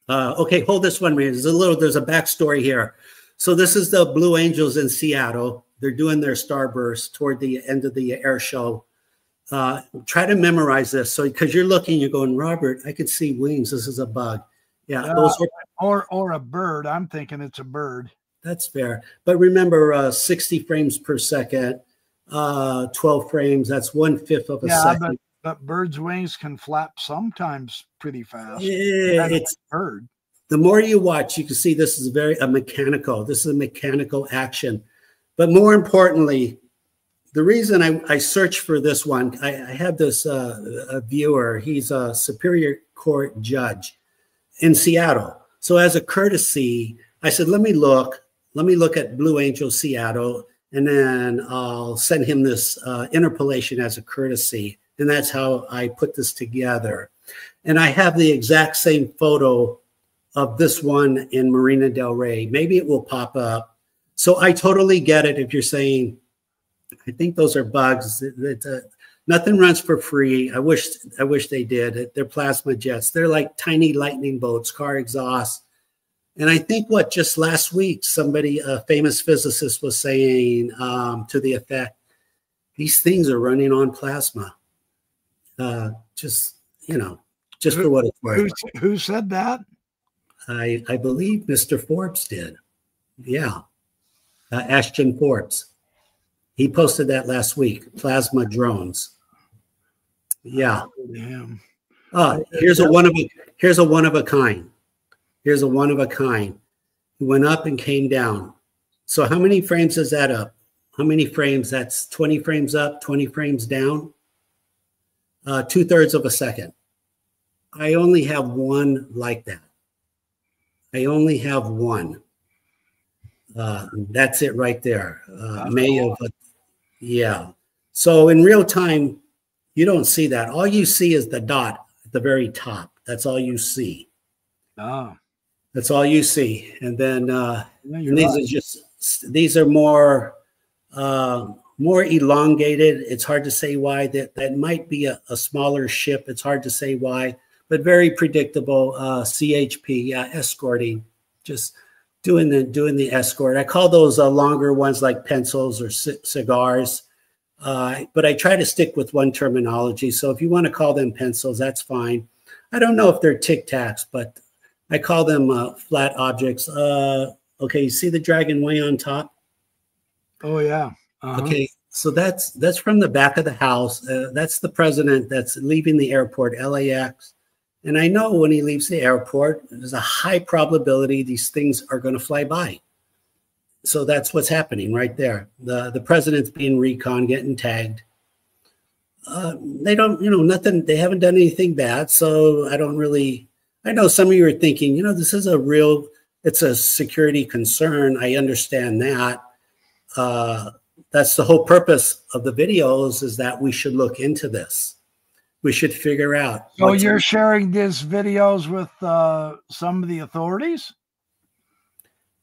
Okay, hold this one, man. There's a backstory here. So this is the Blue Angels in Seattle. They're doing their starburst toward the end of the air show. Try to memorize this. So because you're looking, you're going, Robert, I could see wings. This is a bug. Yeah, those are, or a bird. I'm thinking it's a bird. That's fair. But remember, 60 frames per second, 12 frames. That's 1/5 of a second. But birds' wings can flap sometimes pretty fast. Yeah, it's a bird. The more you watch, you can see this is mechanical. This is a mechanical action. But more importantly, the reason I searched for this one, I had this a viewer. He's a Superior Court judge in Seattle. So as a courtesy, I said, let me look at Blue Angel Seattle, and then I'll send him this interpolation as a courtesy. And that's how I put this together. And I have the exact same photo of this one in Marina Del Rey. Maybe it will pop up. So I totally get it if you're saying, I think those are bugs. Nothing runs for free. I wish they did. They're plasma jets. They're like tiny lightning bolts, car exhaust. And I think just last week, somebody, a famous physicist, was saying to the effect, these things are running on plasma. Just for what it's worth. Who said that? I believe Mr. Forbes did. Yeah. Ashton Forbes. He posted that last week. Plasma drones. Yeah. Damn. Here's a one of a kind. Here's a one of a kind. He went up and came down. So how many frames is that up? How many frames? That's 20 frames up, 20 frames down. 2/3 of a second. I only have one like that. I only have one. That's it right there. Yeah. So in real time, you don't see that. All you see is the dot at the very top. That's all you see. That's all you see. And then these are more elongated. It's hard to say why. That might be a smaller ship. It's hard to say why, but very predictable. CHP, escorting, just doing the escort. I call those longer ones like pencils or cigars, but I try to stick with one terminology. So if you want to call them pencils, that's fine. I don't know if they're Tic Tacs, but I call them flat objects. Okay, you see the dragon way on top? Oh yeah. Okay, so that's from the back of the house. That's the president that's leaving the airport, LAX. And I know when he leaves the airport, there's a high probability these things are going to fly by. So that's what's happening right there. The president's being recon, getting tagged. They don't, nothing. They haven't done anything bad. So I know some of you are thinking, this is it's a security concern. I understand that. That's the whole purpose of the videos, is that we should look into this. We should figure out. So you're sharing these videos with some of the authorities?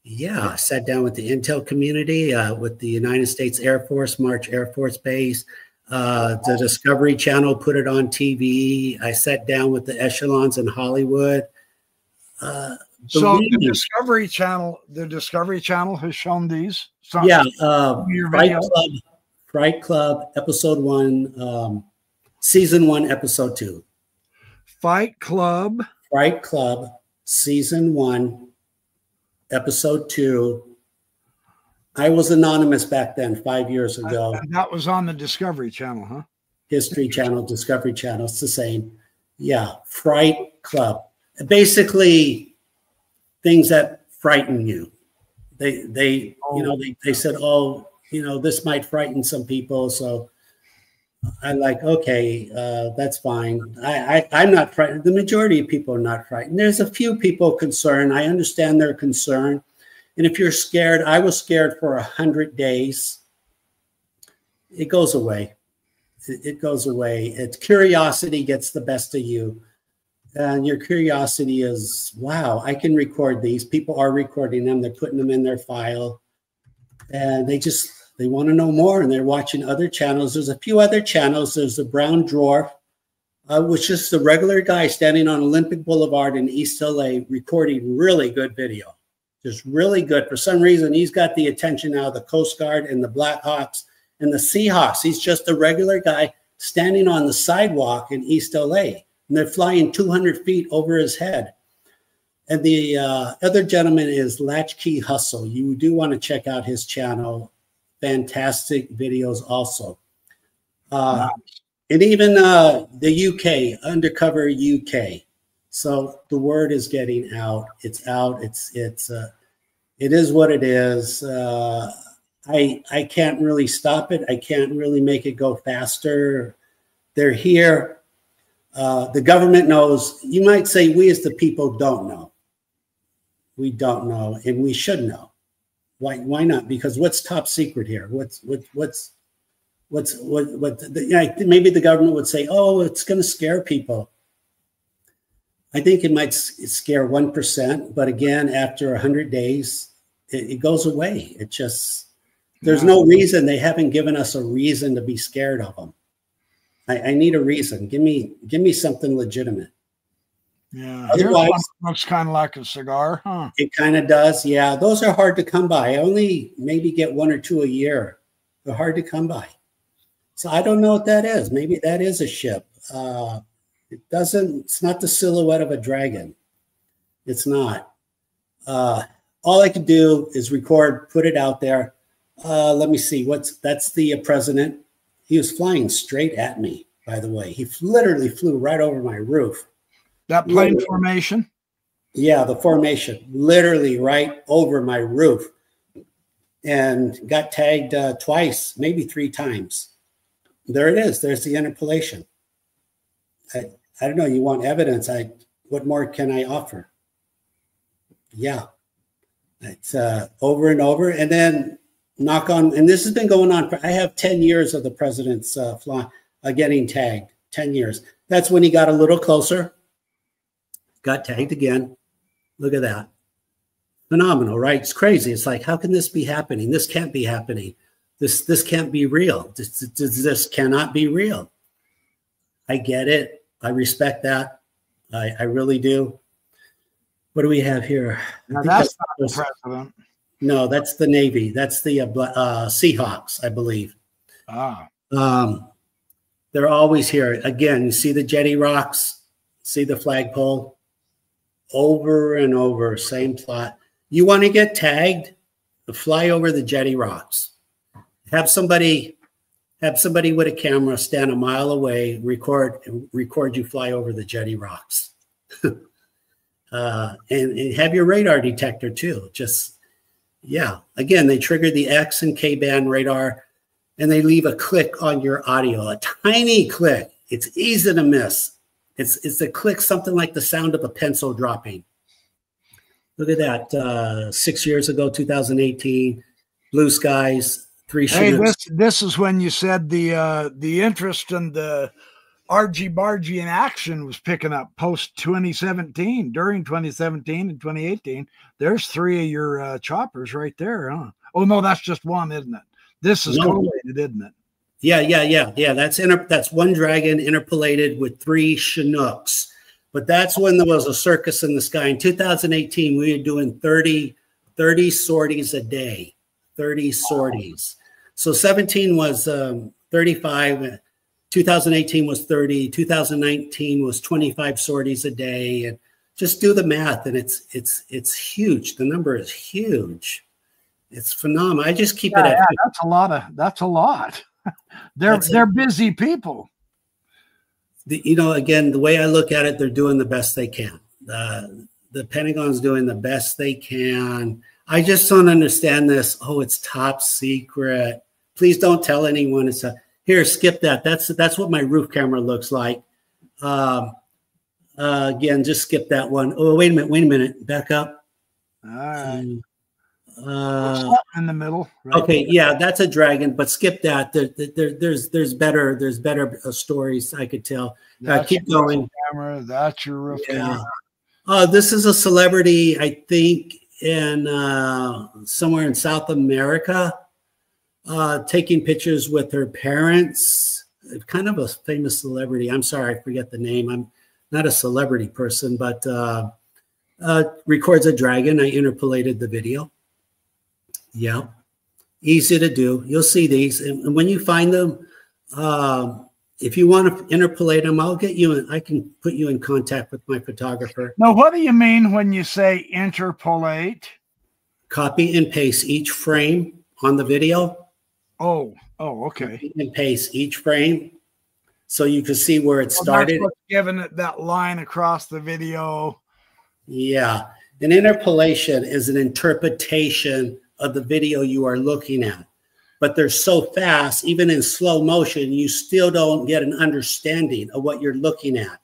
Yeah, I sat down with the intel community, with the United States Air Force, March Air Force Base. The Discovery Channel put it on TV. I sat down with the echelons in Hollywood. So the Discovery Channel has shown these. Yeah, Fright Club, Episode 1, Season 1, Episode 2. Fright Club, Season 1, Episode 2. I was anonymous back then, 5 years ago. And that was on the Discovery Channel, huh? History Channel, Discovery Channel, it's the same. Yeah, Fright Club. Basically, things that frighten you. They said, this might frighten some people. So I like, okay, that's fine. I'm not frightened. The majority of people are not frightened. There's a few people concerned. I understand their concern. And if you're scared, I was scared for 100 days. It goes away. It goes away. It's curiosity gets the best of you. And your curiosity is, wow, I can record these. People are recording them. They're putting them in their file. And they want to know more, and they're watching other channels. There's a few other channels. There's the Brown Dwarf, which is the regular guy standing on Olympic Boulevard in East LA recording really good video. Just really good. For some reason, he's got the attention now of the Coast Guard and the Blackhawks and the Seahawks. He's just a regular guy standing on the sidewalk in East LA. And they're flying 200 feet over his head. And the other gentleman is Latchkey Hustle. You do want to check out his channel. Fantastic videos also. And even the UK, Undercover UK. So the word is getting out. It's out. It is what it is. I can't really stop it. I can't really make it go faster. They're here. The government knows. You might say we as the people don't know. We don't know, and we should know. Why not? Because what's top secret here? Maybe the government would say, oh, it's going to scare people. I think it might scare 1%, but again, after 100 days, it goes away. It just, there's no reason. They haven't given us a reason to be scared of them. I need a reason. Give me something legitimate. Yeah, otherwise, looks kind of like a cigar, huh? It kind of does. Yeah, those are hard to come by. I only maybe get 1 or 2 a year. They're hard to come by. So I don't know what that is. Maybe that is a ship. It's not the silhouette of a dragon. It's not. All I could do is record, put it out there. Let me see. That's the president. He was flying straight at me, by the way. He literally flew right over my roof. That plane formation? Yeah, the formation, literally right over my roof, and got tagged twice, maybe 3 times. There it is. There's the interpolation. I don't know. You want evidence? What more can I offer? Yeah, it's over and over, and then knock on. And this has been going on. I have 10 years of the president's getting tagged. 10 years. That's when he got a little closer. Got tagged again. Look at that. Phenomenal, right? It's crazy. It's like, how can this be happening? This can't be happening. This can't be real. This cannot be real. I get it. I respect that. I really do. What do we have here? Now that's not the president. No, that's the Navy. That's the Seahawks, I believe. Ah. They're always here. Again, you see the jetty rocks, see the flagpole. Over and over, same plot. You want to get tagged? Fly over the jetty rocks. Have somebody with a camera stand a mile away, record you fly over the jetty rocks. And have your radar detector too. Just, yeah. Again, they trigger the X and K band radar, and they leave a click on your audio, a tiny click. It's easy to miss. It's a click, something like the sound of a pencil dropping. Look at that. 6 years ago, 2018, blue skies, 3 ships. Hey, this is when you said the interest in the argy-bargy in action was picking up post-2017, during 2017 and 2018. There's 3 of your choppers right there, huh? Oh, no, that's just one, isn't it? This is correlated, isn't it? Yeah. That's one dragon interpolated with 3 Chinooks. But that's when there was a circus in the sky. In 2018, we were doing 30 sorties a day. 30 sorties. So 17 was 35. 2018 was 30. 2019 was 25 sorties a day. And just do the math, and it's huge. The number is huge. It's phenomenal. I just keep it at. Yeah, that's a lot. They're busy people. Again, the way I look at it, they're doing the best they can. The Pentagon's doing the best they can. I just don't understand this. Oh, it's top secret. Please don't tell anyone. Here, skip that. That's what my roof camera looks like. Again, just skip that one. Oh, wait a minute. Back up. All right. In the middle. Right Okay, there. yeah, that's a dragon, but skip that. There's better stories I could tell. Keep going. Camera. That's your roof camera. This is a celebrity, I think, in somewhere in South America, taking pictures with her parents. Kind of a famous celebrity. I'm sorry, I forget the name. I'm not a celebrity person, but records a dragon. I interpolated the video. Yeah, easy to do. You'll see these, and when you find them, if you want to interpolate them, I'll get you in. I can put you in contact with my photographer. Now, what do you mean when you say interpolate? Copy and paste each frame on the video. Oh, okay. Copy and paste each frame, so you can see where it started. That's what's giving it that line across the video. Yeah, an interpolation is an interpretation of the video you are looking at, but they're so fast, even in slow motion, you still don't get an understanding of what you're looking at.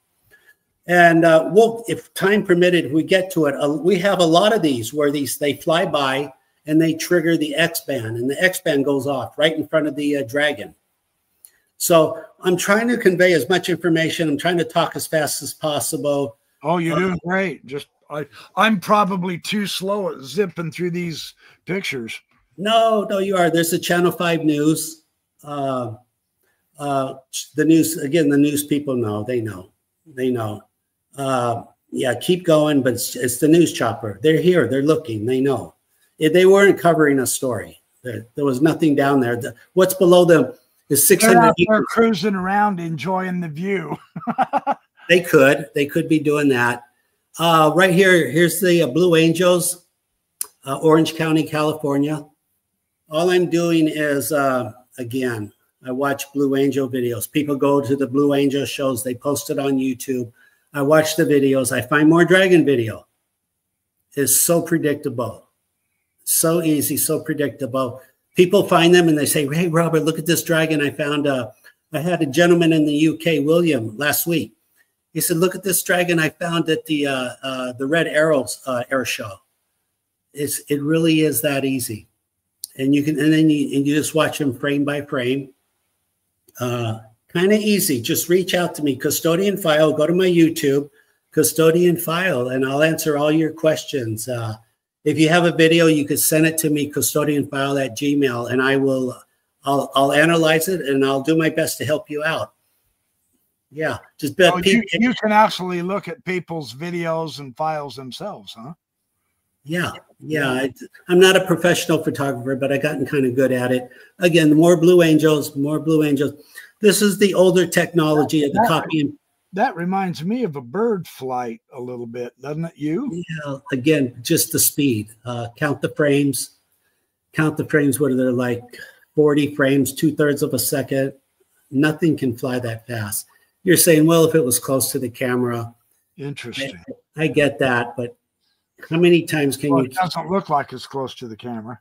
And if time permitted, we get to it. We have a lot of these where they fly by and they trigger the X-band, and the X-band goes off right in front of the dragon. So I'm trying to convey as much information. I'm trying to talk as fast as possible. Oh, you're doing great. I'm probably too slow at zipping through these pictures. No, you are. There's a Channel 5 news. The news, again, the news people know. They know. Yeah, keep going, but it's the news chopper. They're here. They're looking. They know. They weren't covering a story. There was nothing down there. What's below them is 600 people. They're cruising around enjoying the view. They could be doing that. Right here, here's the Blue Angels, Orange County, California. All I'm doing is, again, I watch Blue Angel videos. People go to the Blue Angel shows. They post it on YouTube. I watch the videos. I find more dragon video. It's so predictable. So easy, so predictable. People find them and they say, hey, Robert, look at this dragon I found. I had a gentleman in the UK, William, last week. He said, look at this dragon I found at the Red Arrows air show. It really is that easy. And you can, and then you just watch them frame by frame. Kind of easy. Just reach out to me, Custodian File. Go to my YouTube, Custodian File, and I'll answer all your questions. If you have a video, you could send it to me, custodianfile@gmail, and I'll analyze it and I'll do my best to help you out. Yeah, just you can actually look at people's videos and files themselves, huh? Yeah. I'm not a professional photographer, but I gotten kind of good at it. Again, more Blue Angels, more Blue Angels. This is the older technology of the copy. That reminds me of a bird flight a little bit, doesn't it? Yeah. Again, just the speed. Count the frames. Count the frames. What are they, like 40 frames, 2/3 of a second? Nothing can fly that fast. You're saying, well, if it was close to the camera. Interesting. I get that, but how many times can you? It doesn't look like it's close to the camera.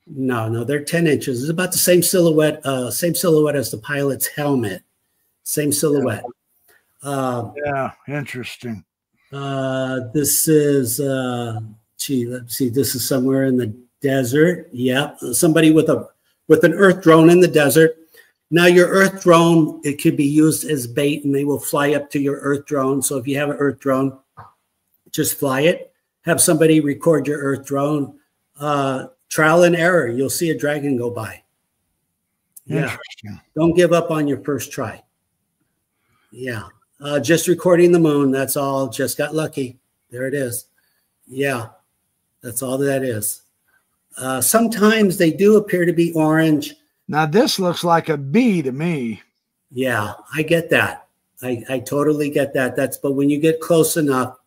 No, they're 10 inches. It's about the same silhouette as the pilot's helmet. Same silhouette. Yeah, interesting. This is, let's see, this is somewhere in the desert. Yeah, somebody with an Earth drone in the desert. Now your Earth drone, it could be used as bait and they will fly up to your Earth drone. So if you have an Earth drone, just fly it. Have somebody record your Earth drone. Trial and error. You'll see a dragon go by. Yeah. Don't give up on your first try. Yeah. Just recording the moon. That's all. Just got lucky. There it is. Yeah. That's all that is. Sometimes they do appear to be orange. Now this looks like a bee to me. Yeah, I get that. I totally get that. But when you get close enough,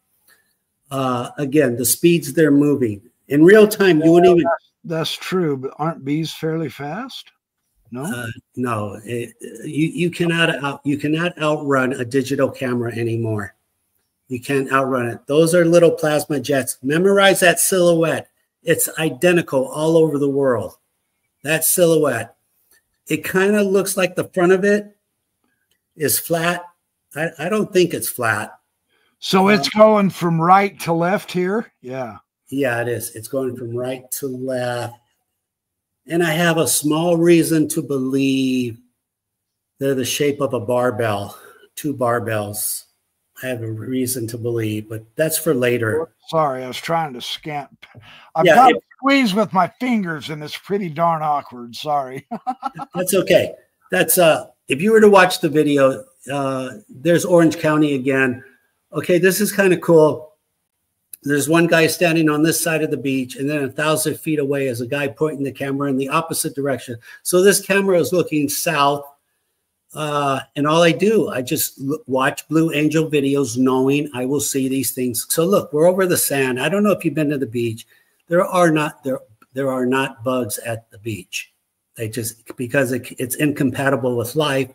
again, the speeds they're moving in real time, you wouldn't even. That's true, but aren't bees fairly fast? No, no. You cannot outrun a digital camera anymore. You can't outrun it. Those are little plasma jets. Memorize that silhouette. It's identical all over the world. That silhouette. it kind of looks like the front of it is flat. I don't think it's flat. So it's going from right to left here? Yeah. Yeah, it is. It's going from right to left. And I have a small reason to believe they're the shape of a barbell, 2 barbells. I have a reason to believe, but that's for later. Sorry, I was trying to scan. I've got to squeeze with my fingers, and it's pretty darn awkward. Sorry. That's okay. That's if you were to watch the video, there's Orange County again. Okay, this is kind of cool. There's one guy standing on this side of the beach, and then 1,000 feet away is a guy pointing the camera in the opposite direction. So this camera is looking south. And all I do, I just watch Blue Angel videos knowing I will see these things. So look, we're over the sand. I don't know if you've been to the beach. There are not bugs at the beach. They just, because it's incompatible with life,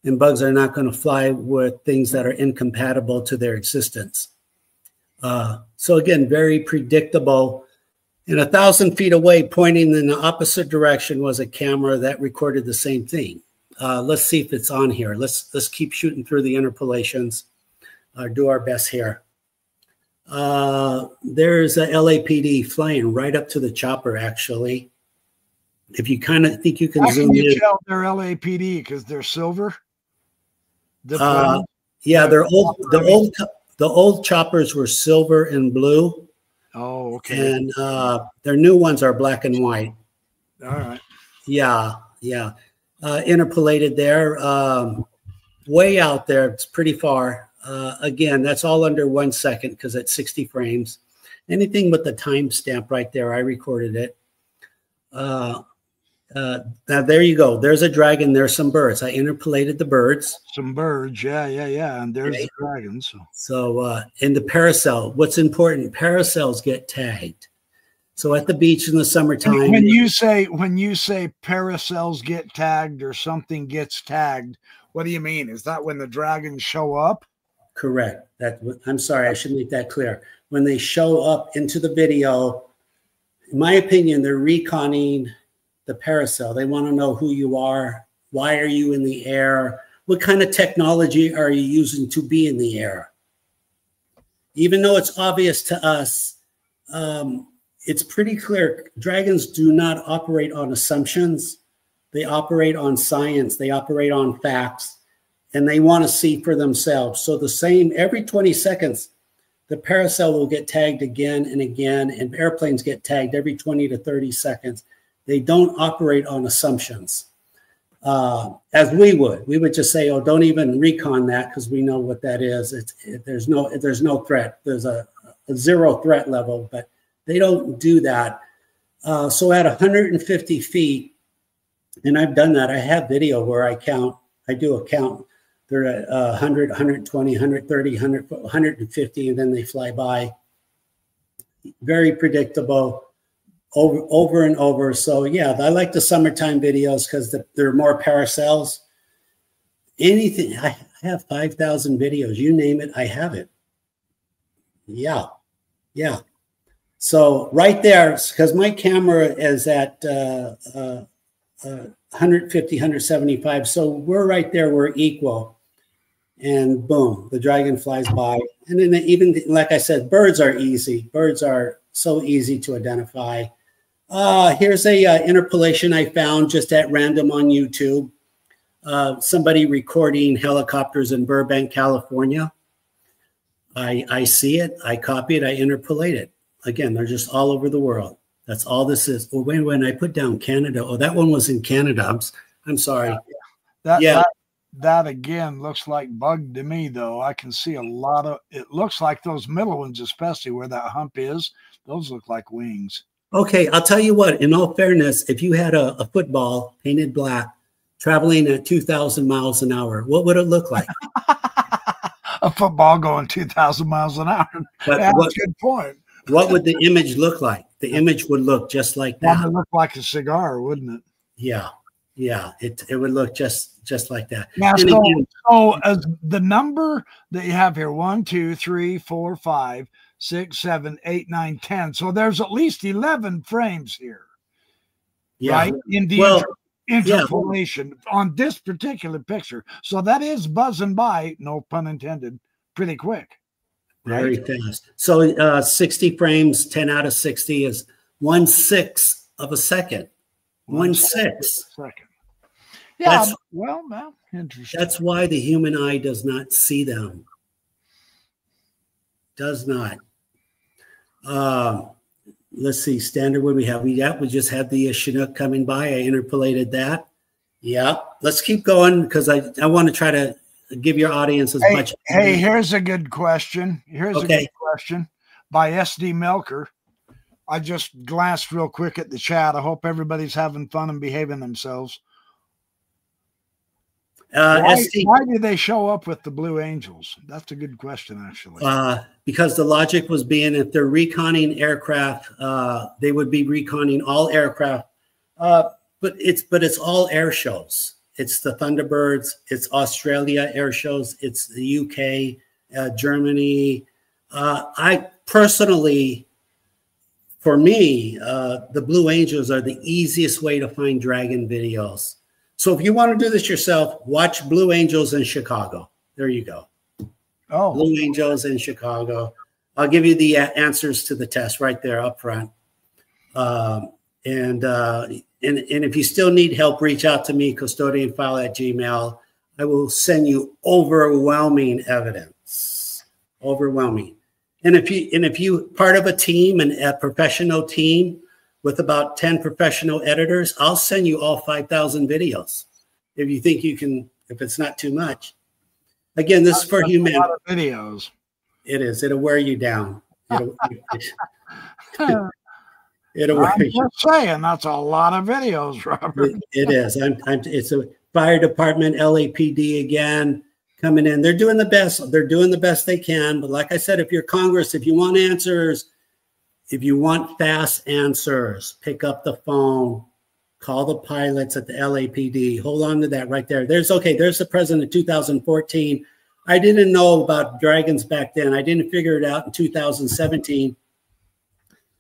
and bugs are not going to fly with things that are incompatible to their existence. So again, very predictable. And 1,000 feet away, pointing in the opposite direction, was a camera that recorded the same thing. Let's see if it's on here. Let's keep shooting through the interpolations. Do our best here. There's a LAPD flying right up to the chopper, actually. If you kind of think you can zoom in. How can you tell they're LAPD because they're silver? Yeah, they're old. The old choppers were silver and blue. Oh, okay. And their new ones are black and white. All right. Yeah, yeah. Interpolated there, way out there. It's pretty far. Again, that's all under 1 second because it's 60 frames. Anything with the timestamp right there, I recorded it. Now there you go. There's a dragon. There's some birds. I interpolated the birds. Some birds, yeah. And there's the dragon. So in the paracel, what's important? Paracels get tagged. So at the beach in the summertime. When you say paracels get tagged or something gets tagged, what do you mean? Is that when the dragons show up? Correct. I'm sorry, I should make that clear. When they show up into the video, in my opinion, they're reconning the paracel. They want to know who you are. Why are you in the air? What kind of technology are you using to be in the air? Even though it's obvious to us, it's pretty clear. Dragons do not operate on assumptions. They operate on science. They operate on facts, and they want to see for themselves. So the same, every 20 seconds, the paracel will get tagged again and again, and airplanes get tagged every 20 to 30 seconds. They don't operate on assumptions, as we would. We would just say, oh, don't even recon that because we know what that is. There's no threat. There's a zero threat level, but they don't do that. So at 150 feet, and I've done that. I have video where I do a count. They're at 100, 120, 130, 150, and then they fly by. Very predictable, over and over. So yeah, I like the summertime videos because there are more paracels. Anything, I have 5,000 videos. You name it, I have it. Yeah. So right there, because my camera is at 150, 175. So we're right there. We're equal. And boom, the dragon flies by. And then even, like I said, birds are easy. Birds are so easy to identify. Here's a interpolation I found just at random on YouTube. Somebody recording helicopters in Burbank, California. I see it. I copy it. I interpolate it. Again, they're just all over the world. That's all this is. Oh, when I put down Canada. Oh, that one was in Canada. I'm sorry. That again looks like bug to me, though. I can see a lot of, it looks like those middle ones, especially where that hump is. Those look like wings. Okay, I'll tell you what, in all fairness, if you had a football painted black traveling at 2,000 miles an hour, what would it look like? A football going 2,000 miles an hour. That's a good point. What would the image look like? The image would look just like that. It would look like a cigar, wouldn't it? Yeah. It would look just like that. Now, so as the number that you have here, 1, 2, 3, 4, 5, 6, 7, 8, 9, 10. So there's at least 11 frames here. Yeah. Right? In interpolation on this particular picture. So that is buzzing by, no pun intended, pretty quick. Very fast. So 60 frames, 10 out of 60 is 1/6 of a second. 1/6 second. Yeah, well, interesting. That's why the human eye does not see them. Does not. Let's see, standard, what do we have? We just had the Chinook coming by. I interpolated that. Yeah, let's keep going because I want to try to give your audience as much. Hey, here's a good question. Here's a good question by SD Melker. I just glanced real quick at the chat. I hope everybody's having fun and behaving themselves. Why do they show up with the Blue Angels? That's a good question, actually. Because the logic was being, if they're reconning aircraft, they would be reconning all aircraft. But it's all air shows. It's the Thunderbirds. It's Australia air shows. It's the UK, Germany. I personally, for me, the Blue Angels are the easiest way to find dragon videos. So if you want to do this yourself, watch Blue Angels in Chicago. There you go. Oh, Blue Angels in Chicago. I'll give you the answers to the test right there up front. And if you still need help, reach out to me, custodianfile@gmail.com. I will send you overwhelming evidence. Overwhelming. And if you part of a team, and a professional team with about 10 professional editors, I'll send you all 5,000 videos if you think you can, if it's not too much. Again, this is for human. A lot of videos. It is. It'll wear you down. It'll wear I'm just saying, that's a lot of videos, Robert. It is. It's a fire department, LAPD again coming in. They're doing the best. They're doing the best they can. But like I said, if you're Congress, if you want answers, if you want fast answers, pick up the phone, call the pilots at the LAPD. Hold on to that right there. There's the president of 2014. I didn't know about dragons back then. I didn't figure it out in 2017.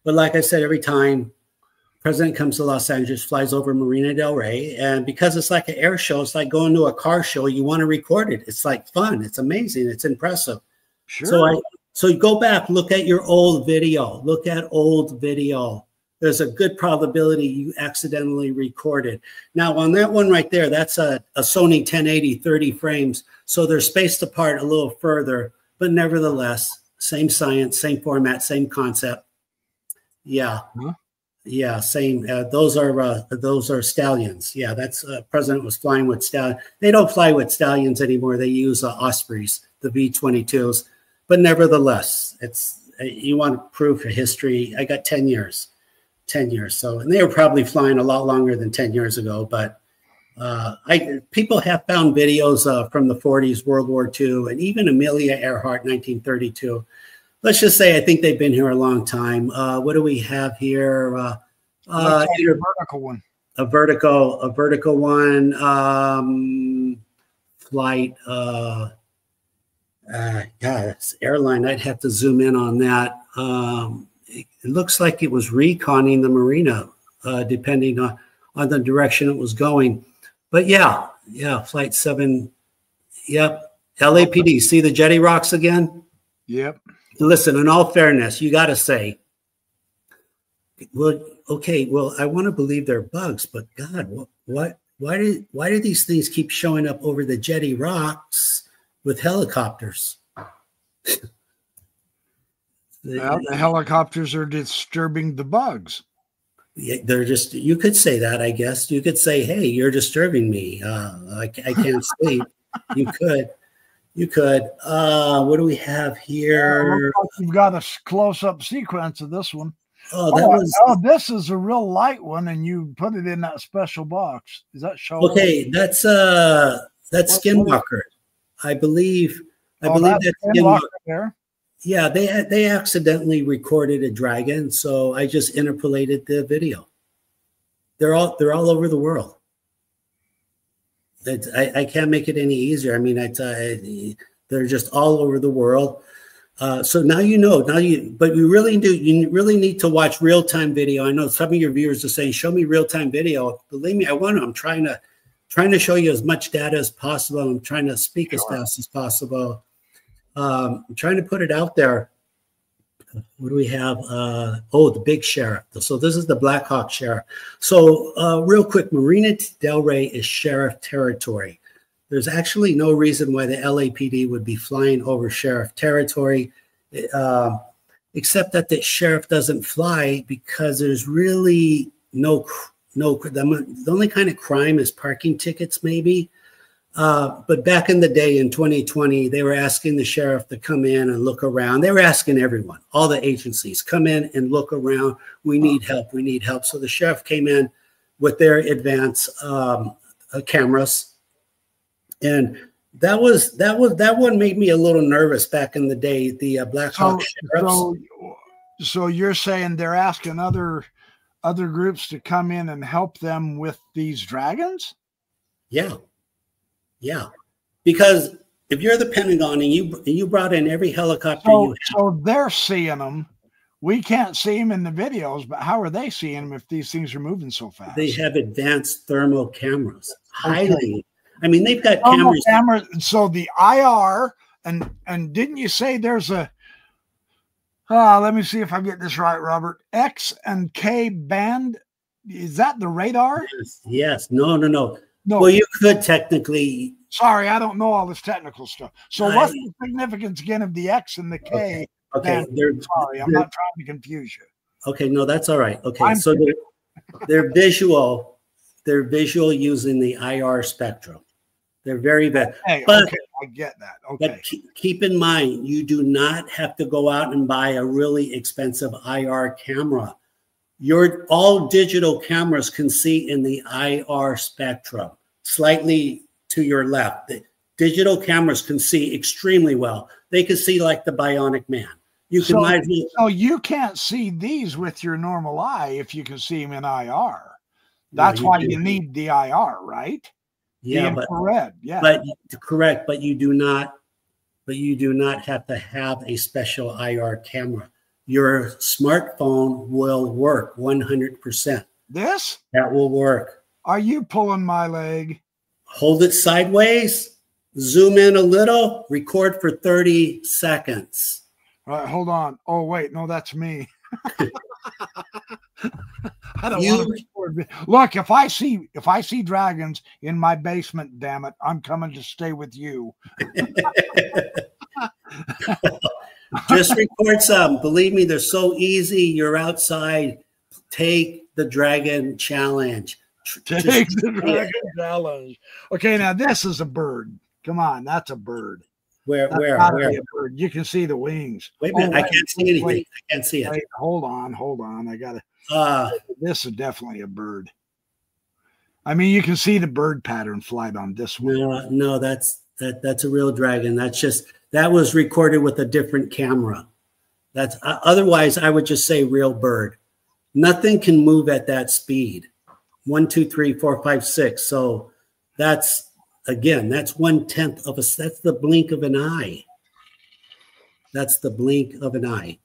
But like I said, every time the president comes to Los Angeles, flies over Marina del Rey, and because it's like an air show, it's like going to a car show. You want to record it. It's like fun. It's amazing. It's impressive. Sure. So you go back, look at your old video. Look at old video. There's a good probability you accidentally recorded. Now, on that one right there, that's a Sony 1080, 30 frames. So they're spaced apart a little further, but nevertheless, same science, same format, same concept. Yeah. Huh? Yeah, same. Those are stallions. Yeah, that's president was flying with stallions. They don't fly with stallions anymore. They use Ospreys, the V-22s. But nevertheless, you want proof of history. I got 10 years. 10 years. So, and they were probably flying a lot longer than 10 years ago. But people have found videos from the 40s, World War II, and even Amelia Earhart, 1932. Let's just say I think they've been here a long time. What do we have here? A vertical one. A vertical one. Flight. It's airline. I'd have to zoom in on that. It looks like it was reconning the marina, depending on the direction it was going. But yeah, Flight 7. Yep. LAPD. See the jetty rocks again? Yep. Listen, in all fairness, you got to say, well, okay, well, I want to believe they're bugs, but God, why do these things keep showing up over the jetty rocks with helicopters? Well, the helicopters are disturbing the bugs. Yeah, they're just, you could say that, I guess. You could say, hey, you're disturbing me. I can't sleep. You could. You could. What do we have here? You've got a close-up sequence of this one. Oh, this is a real light one, and you put it in that special box. Is that show? Okay, that's Skinwalker. I believe that's Skinwalker there. Yeah, they accidentally recorded a dragon, so I just interpolated the video. They're all over the world. I can't make it any easier. I mean, they're just all over the world. So now you know. But you really need to watch real-time video. I know some of your viewers are saying, "Show me real-time video." Believe me, I want to. I'm trying to show you as much data as possible. I'm trying to speak as fast as possible. I'm trying to put it out there. What do we have? The big sheriff. So this is the Black Hawk sheriff. So real quick, Marina Del Rey is sheriff territory. There's actually no reason why the LAPD would be flying over sheriff territory, except that the sheriff doesn't fly because there's really the only kind of crime is parking tickets, maybe. But back in the day in 2020, they were asking the sheriff to come in and look around. They were asking everyone, all the agencies, come in and look around. We need help. We need help. So the sheriff came in with their advanced cameras. And that one made me a little nervous back in the day, the Black Hawk sheriffs. So you're saying they're asking other groups to come in and help them with these dragons? Yeah. Yeah. Because if you're the Pentagon and you brought in every helicopter so they're seeing them. We can't see them in the videos, but how are they seeing them if these things are moving so fast? They have advanced thermal cameras. Highly. I mean, they've got cameras. So the IR, and didn't you say there's a, let me see if I get this right, Robert, X and K band? Is that the radar? Yes. No. Well, you could technically. Sorry, I don't know all this technical stuff. So what's the significance again of the X and the K? Okay. Sorry, I'm not trying to confuse you. Okay, no, that's all right. Okay, so they're visual. They're visual using the IR spectrum. They're very bad. Okay, okay, I get that. Okay. But keep in mind, you do not have to go out and buy a really expensive IR camera. All digital cameras can see in the IR spectrum, slightly to your left. The digital cameras can see extremely well. They can see like the Bionic Man. So you can't see these with your normal eye if you can see them in IR. That's why you need the IR, right? Yeah, the infrared. Yeah, but correct. But you do not have to have a special IR camera. Your smartphone will work 100%. That will work. Are you pulling my leg? Hold it sideways, zoom in a little, record for 30 seconds. All right, hold on. Oh, wait, no, that's me. I don't want to record. Look, if I see dragons in my basement, damn it, I'm coming to stay with you. Just record some. Believe me, they're so easy. You're outside. Take the dragon challenge. Take the dragon challenge. Okay, now this is a bird. Come on, that's a bird. Where? A bird. You can see the wings. Wait a minute, I can't see anything. I can't see it. Wait, hold on. I gotta. This is definitely a bird. I mean, you can see the bird pattern flight on this one. No, that's a real dragon. That was recorded with a different camera. That's otherwise I would just say real bird. Nothing can move at that speed. 1, 2, 3, 4, 5, 6. So that's 1/10 of that's the blink of an eye. That's the blink of an eye.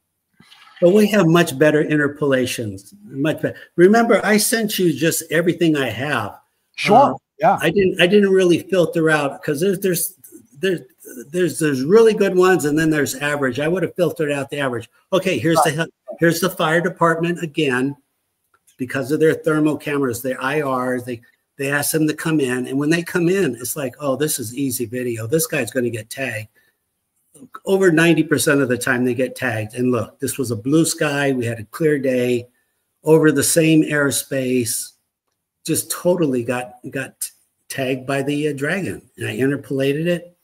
But we have much better interpolations. Much better. Remember, I sent you just everything I have. Sure. Yeah. I didn't really filter out because there's really good ones and then there's average. I would have filtered out the average. Okay, here's the fire department again, because of their thermal cameras, their IR. They ask them to come in, and when they come in, it's like, oh, this is easy video. This guy's going to get tagged. Over 90% of the time they get tagged. And look, this was a blue sky. We had a clear day over the same airspace. Just totally got tagged by the dragon. And I interpolated it.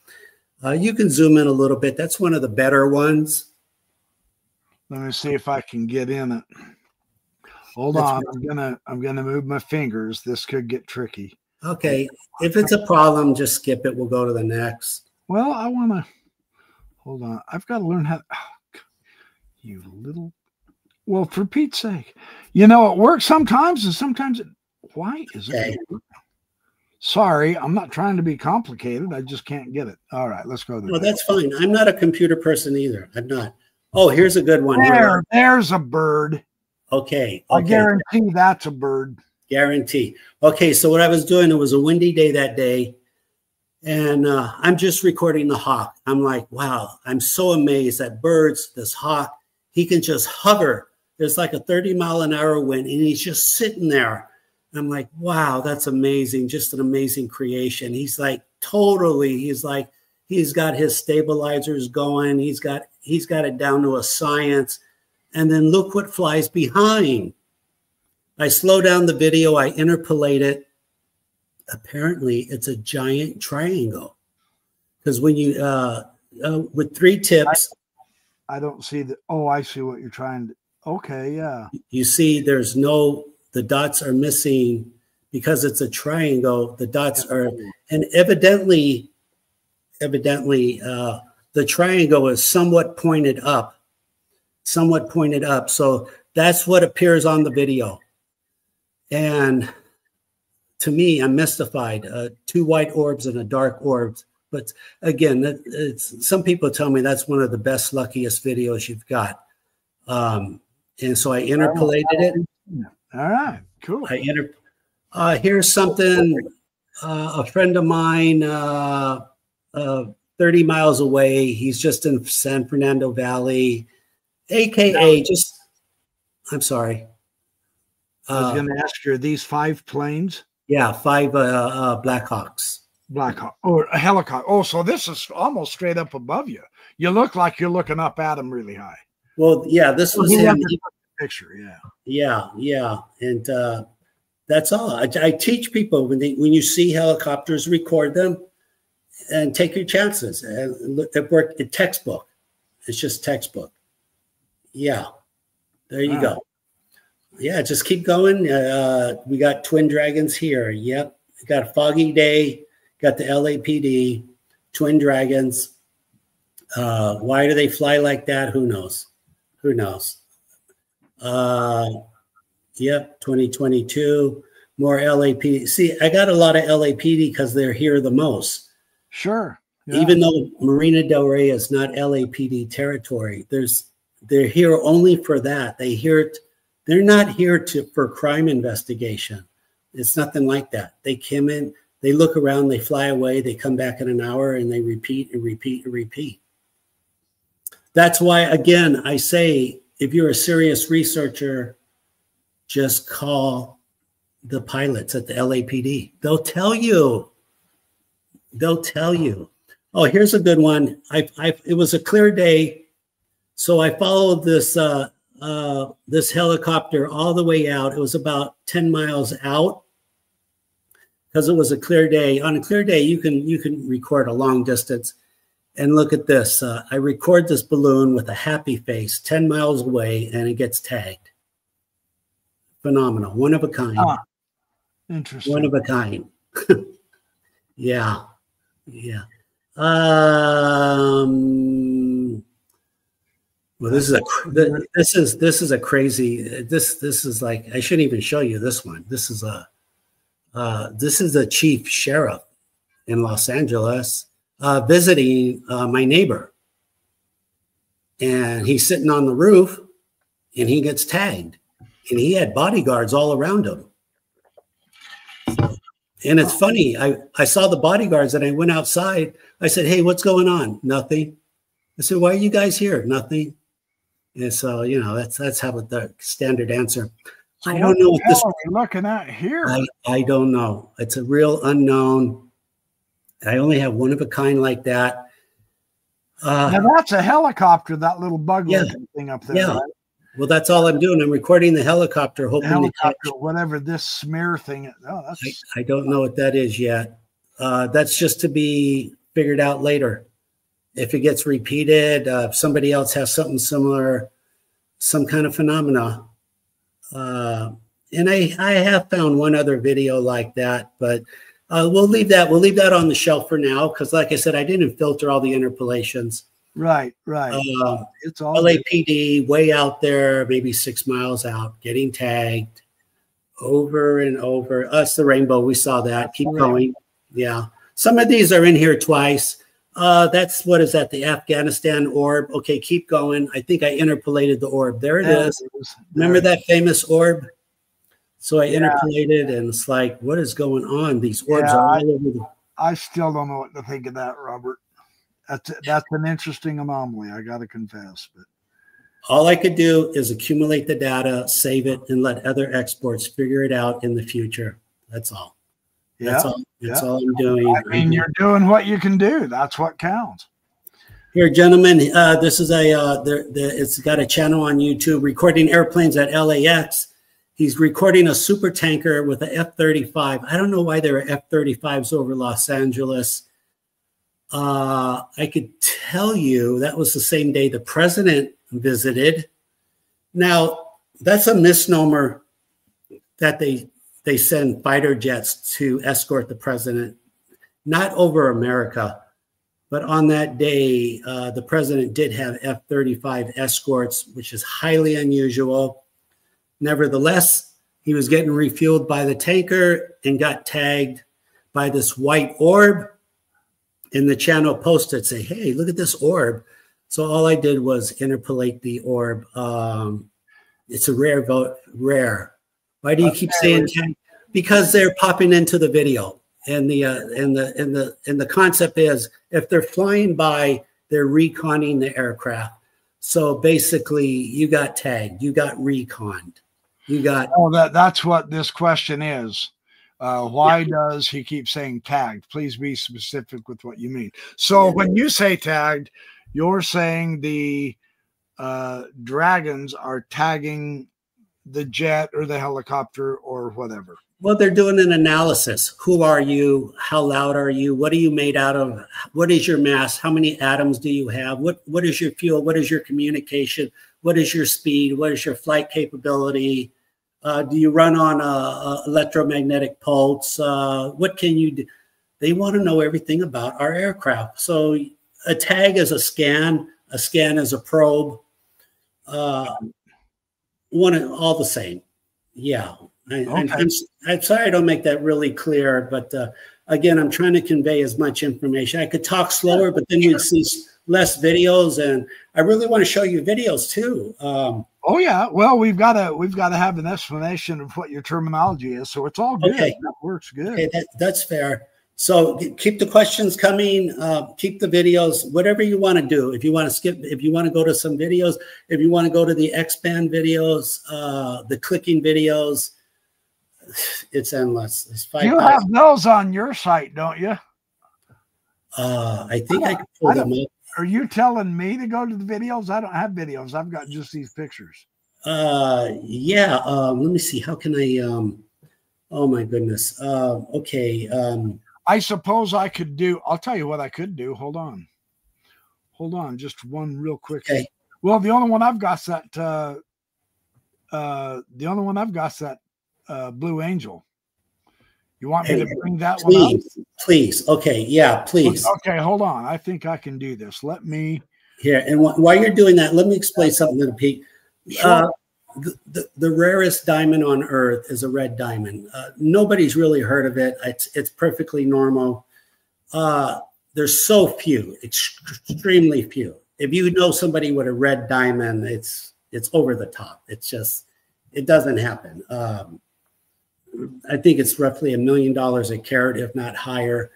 You can zoom in a little bit. That's one of the better ones. Let me see if I can get in it. Hold on. I'm gonna move my fingers. This could get tricky. Okay. If it's a problem, just skip it. We'll go to the next. Well, I want to. Hold on. I've got to learn how. You little. Well, for Pete's sake, it works sometimes, and sometimes it. Why is it? Sorry, I'm not trying to be complicated. I just can't get it. All right, let's go. Well, that's fine. I'm not a computer person either. I'm not. Oh, here's a good one. There's a bird. Okay. I guarantee that's a bird. Guarantee. Okay, so what I was doing, it was a windy day that day, and I'm just recording the hawk. I'm like, wow, I'm so amazed that birds, this hawk, he can just hover. There's like a 30-mile-an-hour wind, and he's just sitting there. I'm like, wow, that's amazing. Just an amazing creation. He's like, totally, he's got his stabilizers going. He's got it down to a science. And then look what flies behind. I slow down the video. I interpolate it. Apparently, it's a giant triangle. Because when you, with 3 tips. I don't see the, oh, I see what you're trying to, okay, yeah. You see there's no, the dots are missing because it's a triangle. The dots are, and evidently, the triangle is somewhat pointed up. So that's what appears on the video. And to me, I'm mystified. 2 white orbs and a dark orb. But again, some people tell me that's one of the best, luckiest videos you've got. And so I interpolated it. All right, cool. Here's something, a friend of mine, 30 miles away. He's just in San Fernando Valley, AKA just, I'm sorry. I was going to ask you, are these 5 planes? Yeah, 5 Blackhawks. Blackhawk, or a helicopter. Oh, so this is almost straight up above you. You look like you're looking up at them really high. Well, yeah, this was him. Picture, yeah. Yeah. And that's all. I teach people when you see helicopters, record them and take your chances. It worked in textbook. It's just textbook. Yeah. There you go. Yeah, just keep going. We got twin dragons here. Yep. We got a foggy day. Got the LAPD, twin dragons. Why do they fly like that? Who knows? Who knows? Yep, 2022, more LAPD. See, I got a lot of LAPD because they're here the most. Sure. Yeah. Even though Marina Del Rey is not LAPD territory, they're here only for that. They're not here for crime investigation. It's nothing like that. They come in, they look around, they fly away, they come back in an hour, and they repeat and repeat and repeat. That's why, again, I say, if you're a serious researcher, just call the pilots at the LAPD. They'll tell you. They'll tell you. Oh, here's a good one. It was a clear day, so I followed this this helicopter all the way out. It was about 10 miles out because it was a clear day. On a clear day, you can record a long distance. And look at this. I record this balloon with a happy face 10 miles away, and it gets tagged. Phenomenal. One of a kind. Interesting. One of a kind. Yeah. Yeah. Well, this is a crazy, this is like, I shouldn't even show you this one. This is a chief sheriff in Los Angeles visiting my neighbor. And he's sitting on the roof and he gets tagged. And he had bodyguards all around him. And it's funny, I saw the bodyguards and I went outside. I said, hey, what's going on? Nothing. I said, why are you guys here? Nothing. And so, you know, that's how the standard answer. So I don't know what this are we looking at here. I don't know. It's a real unknown. I only have one of a kind like that. Now that's a helicopter, that little bug-looking thing up there. Yeah. Right? Well, that's all I'm doing. I'm recording the helicopter, hoping to catch whatever this smear thing is. Oh, that's... I don't know what that is yet. That's just to be figured out later. If it gets repeated, if somebody else has something similar, some kind of phenomena. And I have found one other video like that, but we'll leave that. We'll leave that on the shelf for now because, like I said, I didn't filter all the interpolations. Right. It's all LAPD way out there, maybe 6 miles out, getting tagged Over and over. Us, the rainbow, we saw that. Keep going. Yeah. Some of these are in here twice. That's, what is that? The Afghanistan orb. Okay, keep going. I think I interpolated the orb. There it is. Remember that famous orb? So I interpolated, and it's like, what is going on? These orbs are all over the... I still don't know what to think of that, Robert. That's an interesting anomaly, I got to confess. But all I could do is accumulate the data, save it, and let other experts figure it out in the future. That's all. That's all. That's all I'm doing. I mean, you're doing what you can do. That's what counts. Here, gentlemen, this is it's got a channel on YouTube, recording airplanes at LAX. He's recording a super tanker with a F-35. I don't know why there are F-35s over Los Angeles. I could tell you that was the same day the president visited. Now, that's a misnomer that they send fighter jets to escort the president, not over America. But on that day, the president did have F-35 escorts, which is highly unusual. Nevertheless, he was getting refueled by the tanker and got tagged by this white orb. And the channel posted, say, hey, look at this orb. So all I did was interpolate the orb. It's a rare vote, rare. Why do you keep saying tag? Because they're popping into the video. And the concept is, if they're flying by, they're reconning the aircraft. So basically, you got tagged, you got reconned, you got. Oh, that's what this question is. Why does he keep saying tagged? Please be specific with what you mean. So when you say tagged, you're saying the dragons are tagging the jet or the helicopter or whatever. Well, they're doing an analysis. Who are you? How loud are you? What are you made out of? What is your mass? How many atoms do you have? What is your fuel? What is your communication? What is your speed? What is your flight capability? Do you run on a electromagnetic pulse? What can you do? They want to know everything about our aircraft. So a tag is a scan is a probe. All the same. Yeah. I'm sorry I don't make that really clear, but again, I'm trying to convey as much information. I could talk slower, but then we'd see less videos, and I really want to show you videos too. Oh yeah, well, we've got to have an explanation of what your terminology is, so it's all good. Okay. That works good. Okay, that's fair. So keep the questions coming. Keep the videos, whatever you want to do. If you want to skip, if you want to go to some videos, if you want to go to the X-Band videos, the clicking videos, it's endless. It's you have those on your site, don't you? I think I can pull them up. Are you telling me to go to the videos? I don't have videos. I've got just these pictures. Yeah. Let me see. How can I? Oh my goodness. Okay. I suppose I could do. I'll tell you what I could do. Hold on. Just one real quick. Okay. Well, the only one I've got is that. The only one I've got is that Blue Angel. You want me to bring that one up? Please. Okay. Yeah, please. Okay, hold on. I think I can do this. Let me. Here, and while you're doing that, let me explain something to Pete. Sure. The rarest diamond on Earth is a red diamond. Nobody's really heard of it. It's perfectly normal. There's so few, extremely few. If you know somebody with a red diamond, it's over the top. It's just, it doesn't happen. I think it's roughly $1 million a carat, if not higher.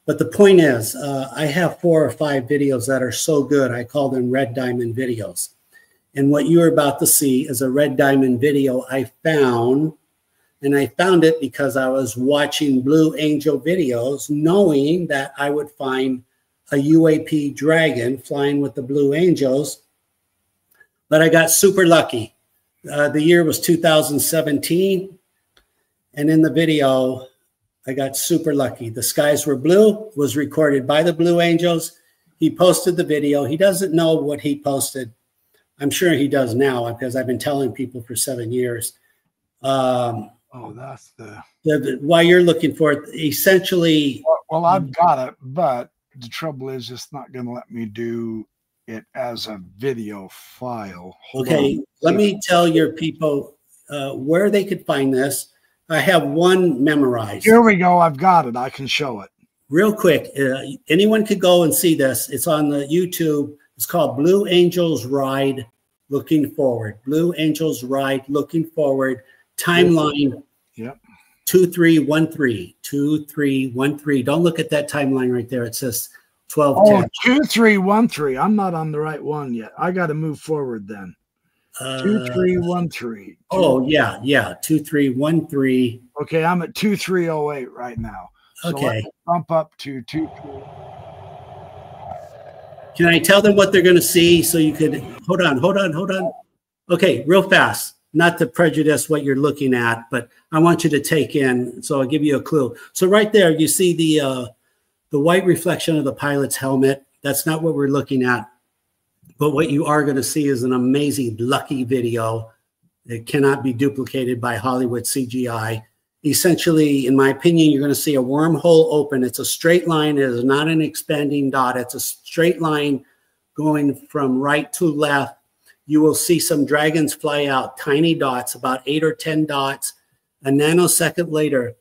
But the point is, I have 4 or 5 videos that are so good, I call them red diamond videos. And what you're about to see is a red diamond video I found. And I found it because I was watching Blue Angel videos, knowing that I would find a UAP Dragon flying with the Blue Angels. But I got super lucky. The year was 2017. And in the video, I got super lucky. The skies were blue, was recorded by the Blue Angels. He posted the video. He doesn't know what he posted. I'm sure he does now because I've been telling people for 7 years. Oh, that's while you're looking for it, essentially. Well, I've got it, but the trouble is it's not going to let me do it as a video file. Hold okay, on. Let me tell your people where they could find this. I have one memorized. Here we go. I've got it. I can show it. Real quick, anyone could go and see this. It's on the YouTube. It's called Blue Angels Ride Looking Forward. Blue Angels Ride Looking Forward. Timeline. Yep. 2313. 2313. Don't look at that timeline right there. It says 1210. Oh, 2313. I'm not on the right one yet. I got to move forward then. 2313. Oh, yeah. 2313. Okay, I'm at 2308 right now. So okay. Bump up to 23. Can I tell them what they're going to see so you could hold on. Okay, real fast. Not to prejudice what you're looking at, but I want you to take in. So I'll give you a clue. So right there, you see the white reflection of the pilot's helmet. That's not what we're looking at. But what you are going to see is an amazing lucky video. It cannot be duplicated by Hollywood CGI. Essentially, in my opinion, you're going to see a wormhole open. It's a straight line. It is not an expanding dot. It's a straight line going from right to left. You will see some dragons fly out, tiny dots, about 8 or 10 dots. A nanosecond later,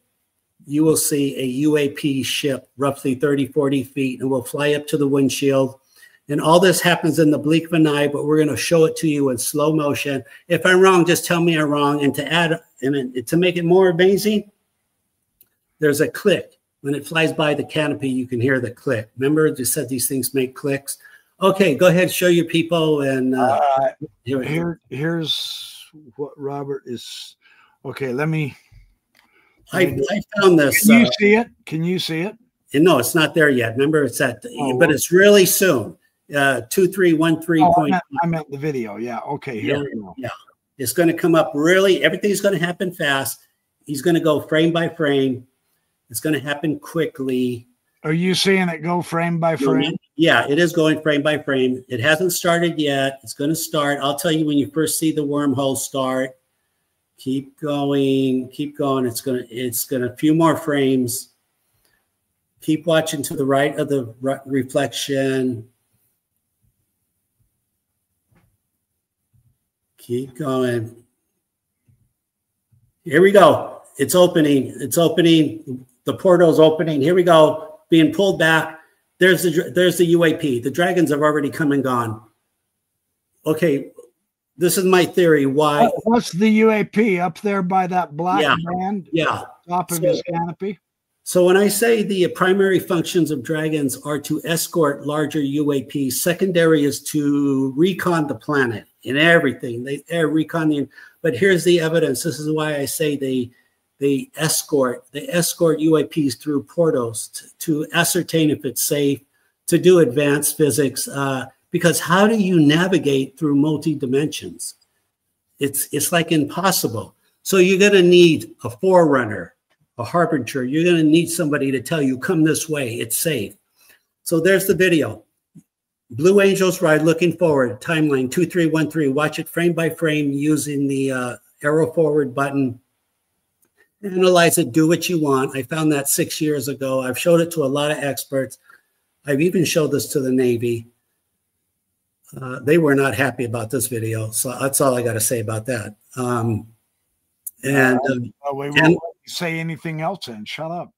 you will see a UAP ship, roughly 30, 40 feet, and will fly up to the windshield. And all this happens in the blink of an eye, but we're going to show it to you in slow motion. If I'm wrong, just tell me I'm wrong. And to add, and to make it more amazing, there's a click. When it flies by the canopy, you can hear the click. Remember, you said these things make clicks. Okay, go ahead, show your people. And here's what Robert is. Okay, let me. I found this. Can you see it? Can you see it? No, it's not there yet. Remember, it's at, but it's really soon. 2313. I meant the video. Yeah. Okay. Here we go. Yeah. It's going to come up really, everything's going to happen fast. He's going to go frame by frame. It's going to happen quickly. Are you seeing it go frame by frame? Yeah, it is going frame by frame. It hasn't started yet. It's going to start. I'll tell you when you first see the wormhole start. Keep going. Keep going. It's going to a few more frames. Keep watching to the right of the reflection. Keep going. Here we go. It's opening. It's opening. The portal's opening. Here we go. Being pulled back. There's the UAP. The dragons have already come and gone. Okay, this is my theory. Why? What's the UAP up there by that black band? Yeah. Top of his canopy. So when I say the primary functions of dragons are to escort larger UAPs, secondary is to recon the planet and everything. They're reconning. But here's the evidence. This is why I say they escort UAPs through portals to ascertain if it's safe, to do advanced physics. Because how do you navigate through multi-dimensions? It's like impossible. So you're going to need a forerunner, a harbinger. You're going to need somebody to tell you, come this way, it's safe. So there's the video. Blue Angels Ride Looking Forward, timeline 2313. Watch it frame by frame using the arrow forward button. Analyze it, do what you want. I found that 6 years ago. I've showed it to a lot of experts. I've even showed this to the Navy. They were not happy about this video. So that's all I got to say about that. We won't say anything else then. Shut up.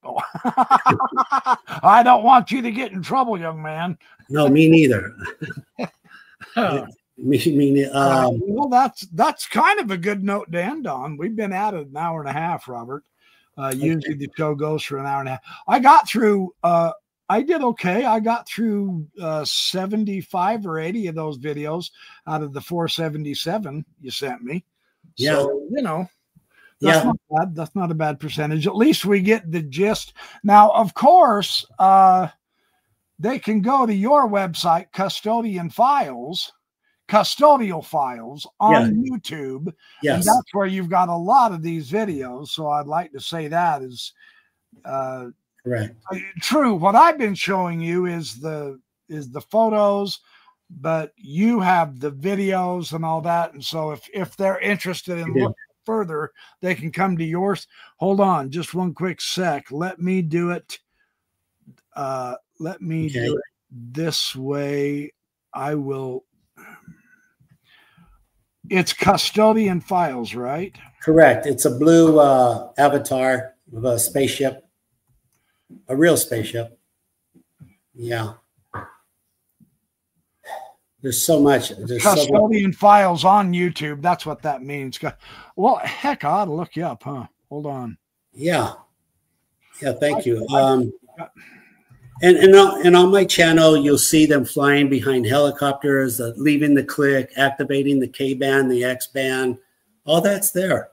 I don't want you to get in trouble, young man. No, me neither. me neither. Well, that's kind of a good note to end on. We've been at it an hour and a half, Robert. Usually the show goes for an hour and a half. I got through I did okay. I got through 75 or 80 of those videos out of the 477 you sent me. Yeah. So, you know, that's not bad. That's not a bad percentage. At least we get the gist. Now, of course, they can go to your website, Custodial Files on YouTube. Yes. And that's where you've got a lot of these videos. So I'd like to say that is correct. True. What I've been showing you is the photos, but you have the videos and all that. And so if they're interested in looking further, they can come to yours. Hold on just one quick sec. Let me do it. Let me do it this way. I will. It's Custodian Files, right? Correct. It's a blue avatar of a spaceship, a real spaceship. Yeah. There's so much. There's Custodian Files on YouTube. That's what that means. Well, heck, I ought to look you up, huh? Hold on. Yeah. Yeah, thank you. And on my channel, you'll see them flying behind helicopters, leaving the click, activating the K-band, the X-band. All that's there.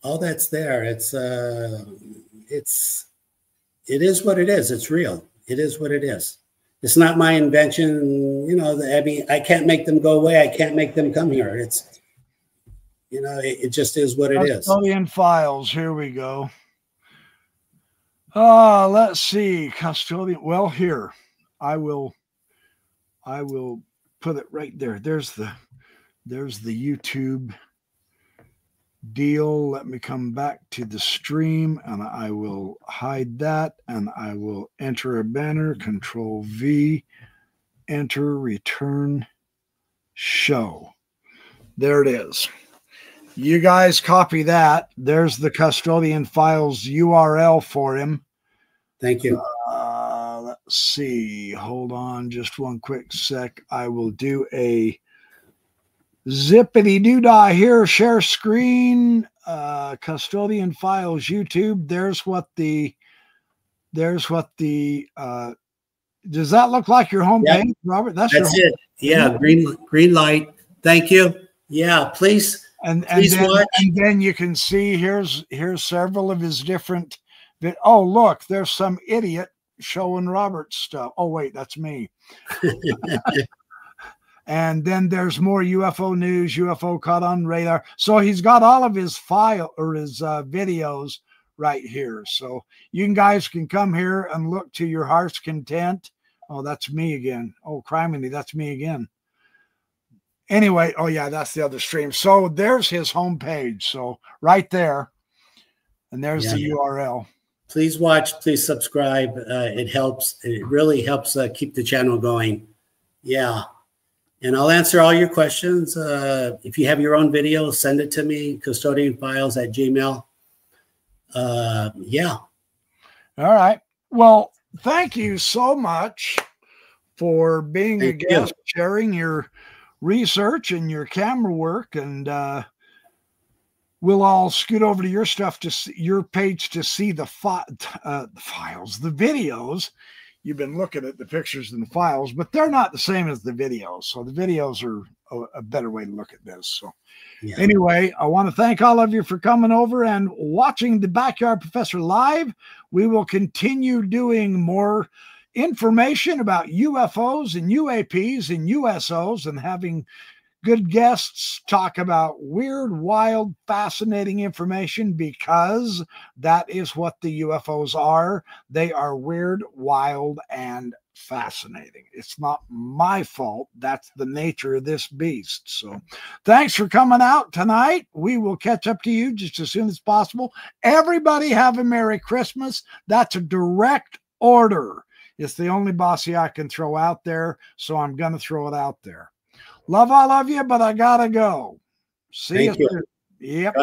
All that's there. It is what it is. It's real. It is what it is. It's not my invention. You know, I mean, I can't make them go away. I can't make them come here. It's, you know, it just is what it is. Custodian Files. Here we go. Let's see. Custodian. Well, here, I will put it right there. There's the YouTube deal. Let me come back to the stream, and I will hide that, and I will enter a banner, Control V, enter, return, show. There it is. You guys copy that. There's the Custodian Files URL for him. Thank you. Let's see. Hold on just one quick sec. I will do a zippity doodah here. Share screen. Custodian Files YouTube. There's what the does that look like your home page, Robert? That's it. Yeah, green light. Thank you. Yeah, please. And then you can see here's several of his different. Oh, look, there's some idiot showing Robert's stuff. Oh, wait, that's me. And then there's more UFO news, UFO caught on radar. So he's got all of his videos right here. So you guys can come here and look to your heart's content. Oh, that's me again. Oh, criminy, that's me again. Anyway, oh yeah, that's the other stream. So there's his homepage. So right there, and there's the URL. Please watch. Please subscribe. It helps. It really helps keep the channel going. Yeah, and I'll answer all your questions. If you have your own video, send it to me. custodianfiles@gmail. Yeah. All right. Well, thank you so much for being a guest, sharing your research and your camera work, and we'll all scoot over to your stuff, to see your page, to see the files, the videos. You've been looking at the pictures and the files, but they're not the same as the videos. So the videos are a better way to look at this. So anyway, I want to thank all of you for coming over and watching the Backyard Professor live. We will continue doing more information about UFOs and UAPs and USOs, and having good guests talk about weird, wild, fascinating information, because that is what the UFOs are. They are weird, wild, and fascinating. It's not my fault. That's the nature of this beast. So thanks for coming out tonight. We will catch up to you just as soon as possible. Everybody have a Merry Christmas. That's a direct order. It's the only bossy I can throw out there, so I'm going to throw it out there. Love all of you, but I got to go. See you soon. Yep.